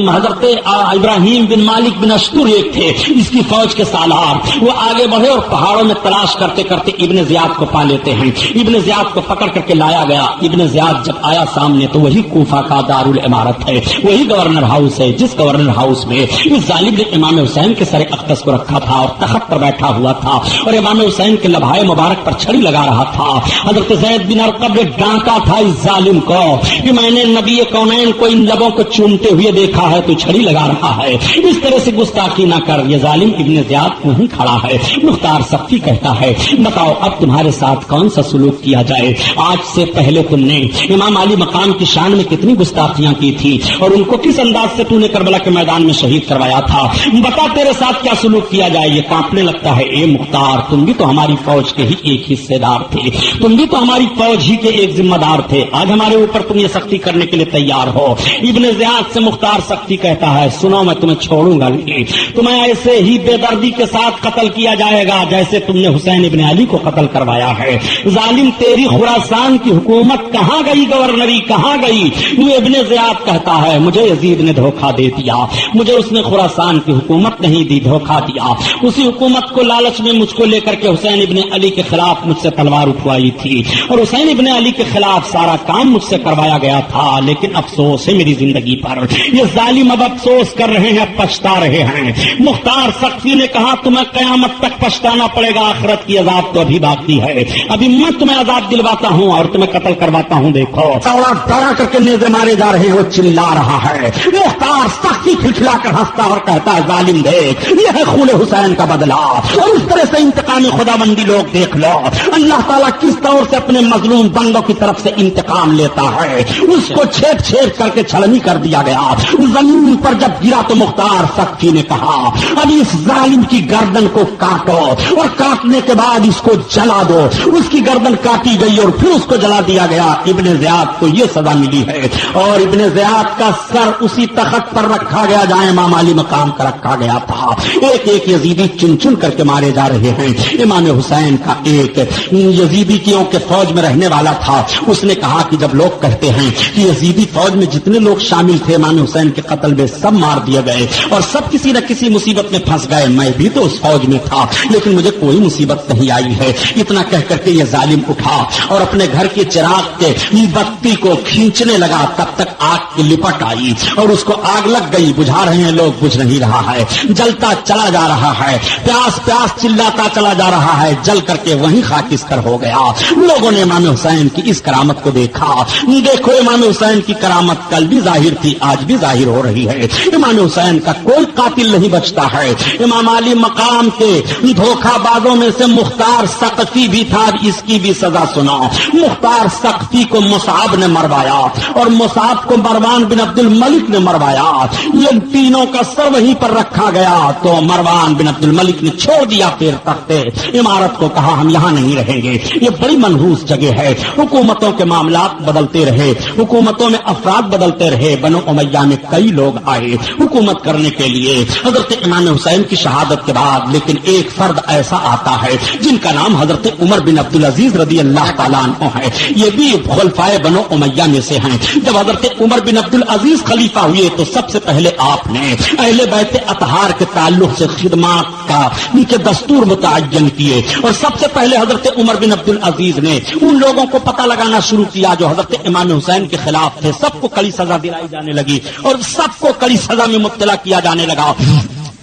حضرت ابراہیم بن مالک بن اشتر ایک تھے، اس کی فوج کے سالار، وہ آگے بڑھے اور پہاڑوں میں تلاش کرتے کرتے ابن زیاد کو پا لیتے ہیں۔ ابن زیاد کو پکڑ کر کے لایا گیا۔ ابن زیاد جب آیا سامنے تو وہی کوفہ کا دارالعمارت ہے، وہی گورنر ہاؤس ہے جس گورنر ہاؤس میں اس ظالم نے امام حسین کے سر اقدس کو رکھا تھا اور تخت پر بیٹھا ہوا تھا اور امام حسین کے لبھائے مبارک پر چھڑی لگا رہا تھا۔ حضرت زید بن ارقم نے ڈانٹا تھا اس ظالم کو کہ میں نے نبی کونین کو ان لبوں کو چومتے ہوئے دیکھا ہے، تو چھڑی لگا رہا ہے، اس طرح سے گستاخی نہ کر۔ یہ ظالم ابن زیاد وہیں کھڑا ہے۔ مختار سقفی کہتا ہے بتاؤ اب تمہارے ساتھ کون سا سلوک کیا جائے؟ آج سے پہلے تم نے امام علی مقام کی شان میں کتنی گستاخیاں کی تھی اور ان کو کس انداز سے تو نے کربلا کے میدان میں شہید کروایا تھا، بتا تیرے ساتھ کیا سلوک کیا جائے؟ یہ کانپنے لگتا ہے۔ اے مختار تم بھی تو ہماری فوج کے ہی ایک حصے دار تھے، تم بھی تو ہماری فوج ہی کے ایک ذمہ دار تھے، آج ہمارے اوپر تم یہ سختی کرنے کے لیے تیار ہو۔ ابن زیاد سے مختار سختی کہتا ہے سنو میں تمہیں چھوڑوں گا نہیں، تمہیں ایسے ہی بے دردی کے ساتھ قتل کیا جائے گا جیسے تم نے حسین ابن علی کو قتل کروایا ہے۔ ظالم تیری خراسان کی حکومت کہاں گئی، گورنری کہاں گئی؟ وہ ابن زیاد کہتا ہے مجھے یزید نے دھوکہ دے دیا، مجھے اس نے خراسان کی حکومت نہیں دی، دھوکہ دیا۔ اسی حکومت کو لالچ میں مجھ کو لے کر کے حسین ابن علی کے خلاف مجھ سے تلوار اٹھوائی تھی اور حسین ابن علی کے خلاف سارا کام مجھ سے کروایا گیا تھا، لیکن افسوس ہے میری زندگی پر، یہ ظالم اب افسوس کر رہے ہیں، پچھتا رہے ہیں۔ مختار سقفی نے کہا تمہیں قیامت تک پچھتانا پڑے گا، آخرت کی عذاب تو ابھی باقی ہے، ابھی میں تمہیں عذاب دلواتا ہوں اور تمہیں قتل کرواتا ہوں۔ دیکھو ڈرا کر کے نیزے مارے جا رہے ہیں، وہ چلا رہا ہے۔ مختار سختی کھلکھلا کر ہنستا اور کہتا ہے ظالم دیکھ یہ ہے خون حسین کا بدلہ، اور اس طرح سے انتقامی خدا بندی لوگ دیکھ لو اللہ تعالیٰ کس طور سے اپنے مظلوم بندوں کی طرف سے انتقام لیتا ہے۔ اس کو چھیڑ چھیڑ کر کے چھلنی کر دیا گیا، زمین پر جب گرا تو مختار سقفی نے کہا اب اس ظالم کی گردن کو کاٹو اور کاٹنے کے بعد اس کو جلا دو۔ اس کی گردن کاٹی گئی اور پھر اس کو جلا دیا گیا۔ ابن زیاد کو یہ سزا ملی ہے اور ابن زیاد کا سر اسی تخت پر رکھا گیا جہاں امام علی مقام کا رکھا گیا تھا۔ ایک ایک یزیدی چن چن کر کے مارے جا رہے ہیں۔ امام حسین کا ایک یزیدی کیوں کے فوج میں رہنے والا تھا، اس نے کہا کہ جب لوگ کہتے ہیں کہ یزیدی فوج میں جتنے لوگ شامل تھے امام حسین کے قتل میں سب مار دیے گئے اور سب کسی نہ کسی مصیبت میں پھنس گئے، میں بھی تو اس فوج میں تھا لیکن مجھے کوئی مصیبت نہیں آئی ہے۔ اتنا کہہ کر کے یہ ظالم اٹھا اور اپنے گھر کے چراغ کے بتی کو کھینچنے لگا، تب تک آگ کی لپٹ آئی اور اس کو آگ لگ گئی۔ بجھا رہے ہیں لوگ، بجھ نہیں رہا ہے، جلتا چلا جا رہا ہے، پیاس پیاس چلاتا چلا جا رہا ہے، جل کر کے وہیں خاکستر ہو گیا۔ لوگوں نے امام حسین کی اس کرامت کو دیکھا۔ دیکھو امام حسین کی کرامت کل بھی ظاہر تھی، آج بھی ظاہر ہو رہی ہے۔ امام حسین کا کوئی قاتل نہیں بچتا ہے۔ امام علی مقام کے دھوکہ بازوں میں سے مختار سقفی بھی تھا، اس کی بھی سزا سنا۔ مختار سقفی کو مصعب نے مروایا اور مصعب کو مروان بن عبد الملک نے مروایا. یہ تینوں کا سر وہیں پر رکھا گیا تو مروان بن عبد الملک نے چھوڑ دیا پھر تخت امارت کو, کہا ہم یہاں نہیں رہیں گے, یہ بڑی منحوس جگہ ہے. حکومتوں کے معاملات بدلتے رہے, حکومتوں میں افراد بدلتے رہے. بنو امیہ میں کئی لوگ آئے حکومت کرنے کے لیے حضرت امام حسین کی شہادت کے بعد, لیکن ایک فرد ایسا آتا ہے جن کا نام حضرت عمر بن عبد العزیز رضی اللہ تعالیٰ عنہ ہے. یہ بھی خلفائے بنو امیہ میں سے ہیں. جب حضرت عمر بن عبد العزیز خلیفہ ہوئے تو سب سے پہلے آپ نے اہل بیت اطہار کے تعلق سے خدمات کا ان کے دستور متعین کیے, اور سب سے پہلے حضرت عمر بن عبد العزیز نے ان لوگوں کو پتہ لگانا شروع کیا جو حضرت امام حسین کے خلاف تھے. سب کو کڑی سزا دلائی جانے لگی اور سب کو کڑی سزا میں مبتلا کیا جانے لگا.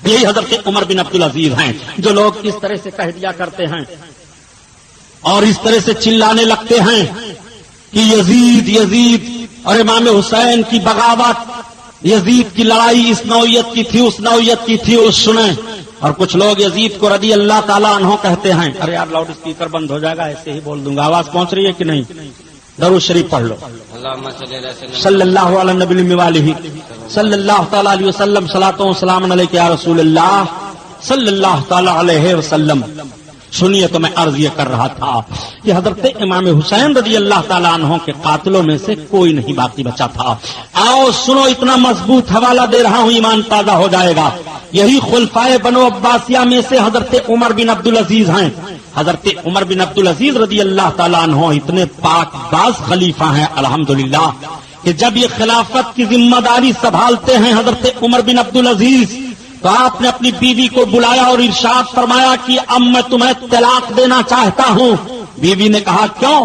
یہی حضرت عمر بن عبد العزیز ہیں جو لوگ اس طرح سے کہہ دیا کرتے ہیں اور اس طرح سے چلانے لگتے ہیں کہ یزید اور امام حسین کی بغاوت, یزید کی لڑائی اس نوعیت کی تھی, اس نوعیت کی تھی. اس سنیں, اور کچھ لوگ یزید کو رضی اللہ تعالیٰ عنہ کہتے ہیں. ارے یار لاؤڈ اسپیکر بند ہو جائے گا, ایسے ہی بول دوں گا. آواز پہنچ رہی ہے کہ نہیں؟ درود شریف پڑھ لو. صلی اللہ علیہ نبی والہ صلی اللہ تعالیٰ علیہ وسلم. صلاۃ و سلام علیک یا رسول اللہ صلی اللہ تعالیٰ علیہ وسلم. سنیے تو میں عرض یہ کر رہا تھا کہ حضرت امام حسین رضی اللہ تعالیٰ عنہ کے قاتلوں میں سے کوئی نہیں باقی بچا تھا. آؤ سنو, اتنا مضبوط حوالہ دے رہا ہوں, ایمان تازہ ہو جائے گا. یہی خلفائے بنو عباسیہ میں سے حضرت عمر بن عبد العزیز ہیں. حضرت عمر بن عبد العزیز رضی اللہ تعالیٰ عنہ اتنے پاک باز خلیفہ ہیں الحمدللہ کہ جب یہ خلافت کی ذمہ داری سنبھالتے ہیں حضرت عمر بن عبد العزیز, تو آپ نے اپنی بیوی کو بلایا اور ارشاد فرمایا کہ اب میں تمہیں طلاق دینا چاہتا ہوں. بیوی نے کہا کیوں؟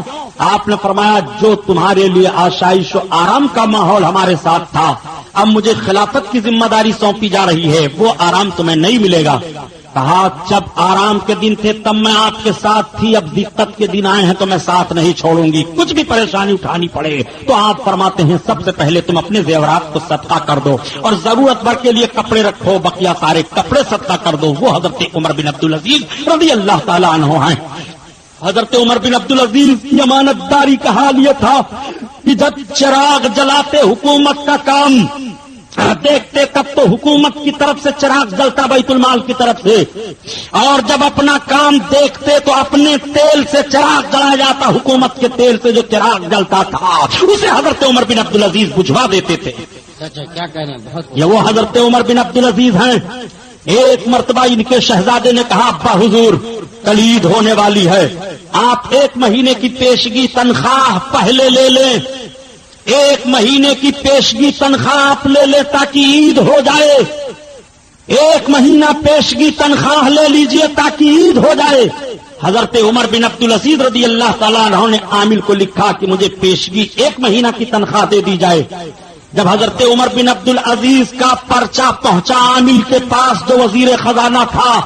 آپ نے فرمایا جو تمہارے لیے آشائش و آرام کا ماحول ہمارے ساتھ تھا, اب مجھے خلافت کی ذمہ داری سونپی جا رہی ہے, وہ آرام تمہیں نہیں ملے گا. کہا جب آرام کے دن تھے تب میں آپ کے ساتھ تھی, اب دقت کے دن آئے ہیں تو میں ساتھ نہیں چھوڑوں گی. کچھ بھی پریشانی اٹھانی پڑے تو آپ فرماتے ہیں سب سے پہلے تم اپنے زیورات کو صدقہ کر دو اور ضرورت بھر کے لیے کپڑے رکھو, بقیہ سارے کپڑے صدقہ کر دو. وہ حضرت عمر بن عبد العزیز رضی اللہ تعالیٰ عنہ ہیں. حضرت عمر بن عبد العزیز کی امانت داری کا حال یہ تھا کہ جب چراغ جلاتے حکومت کا کام دیکھتے تب تو حکومت کی طرف سے چراغ جلتا بیت المال کی طرف سے, اور جب اپنا کام دیکھتے تو اپنے تیل سے چراغ جلایا جاتا, حکومت کے تیل سے جو چراغ جلتا تھا اسے حضرت عمر بن عبد العزیز بجھوا دیتے تھے. کیا کہہ رہے ہیں, بہت یہ وہ حضرت عمر بن عبد العزیز ہیں. ایک مرتبہ ان کے شہزادے نے کہا ابا حضور کل عید ہونے والی ہے, آپ 1 مہینے کی پیشگی تنخواہ پہلے لے لیں, 1 مہینے کی پیشگی تنخواہ آپ لے لیں تاکہ عید ہو جائے. 1 مہینہ پیشگی تنخواہ لے لیجئے تاکہ عید ہو جائے. حضرت عمر بن عبد العزیز رضی اللہ تعالیٰ عنہ نے عامل کو لکھا کہ مجھے پیشگی 1 مہینہ کی تنخواہ دے دی جائے. جب حضرت عمر بن عبد العزیز کا پرچہ پہنچا عامل کے پاس جو وزیر خزانہ تھا,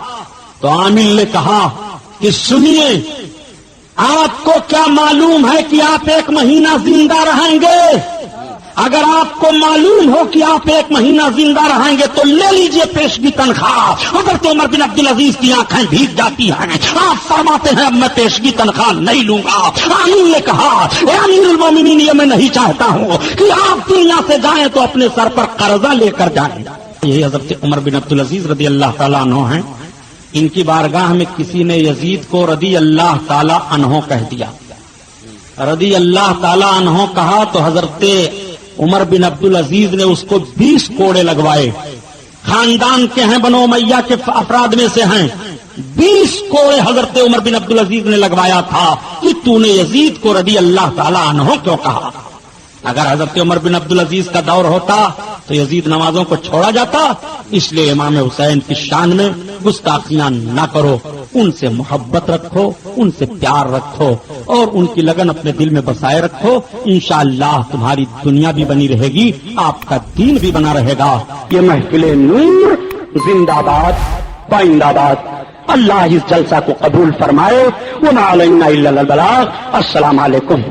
تو عامل نے کہا کہ سنیے, آپ کو کیا معلوم ہے کہ آپ 1 مہینہ زندہ رہیں گے؟ اگر آپ کو معلوم ہو کہ آپ 1 مہینہ زندہ رہیں گے تو لے لیجئے پیشگی تنخواہ. حضرت عمر بن عبد العزیز کی آنکھیں بھیگ جاتی ہیں, آپ فرماتے ہیں اب میں پیشگی تنخواہ نہیں لوں گا. عامل نے کہا اے امیر المومنین, یہ میں نہیں چاہتا ہوں کہ آپ دنیا سے جائیں تو اپنے سر پر قرضہ لے کر جائیں. یہ حضرت عمر بن عبد العزیز رضی اللہ تعالیٰ عنہ ہیں. ان کی بارگاہ میں کسی نے یزید کو رضی اللہ تعالیٰ عنہ کہہ دیا. رضی اللہ تعالیٰ عنہ کہا تو حضرت عمر بن عبد العزیز نے اس کو 20 کوڑے لگوائے. خاندان کے ہیں, بنو امیہ کے افراد میں سے ہیں. 20 کوڑے حضرت عمر بن عبد العزیز نے لگوایا تھا کہ تو نے یزید کو رضی اللہ تعالیٰ عنہ کیوں کہا. اگر حضرت عمر بن عبد العزیز کا دور ہوتا تو یزید نوازوں کو چھوڑا جاتا. اس لیے امام حسین کی شان میں گستاخیاں نہ کرو, ان سے محبت رکھو, ان سے پیار رکھو اور ان کی لگن اپنے دل میں بسائے رکھو. انشاءاللہ تمہاری دنیا بھی بنی رہے گی, آپ کا دین بھی بنا رہے گا. یہ محفل نور زندہ باد پائندہ باد. اللہ اس جلسہ کو قبول فرمائے. وما علینا الا البلاغ. السلام علیکم.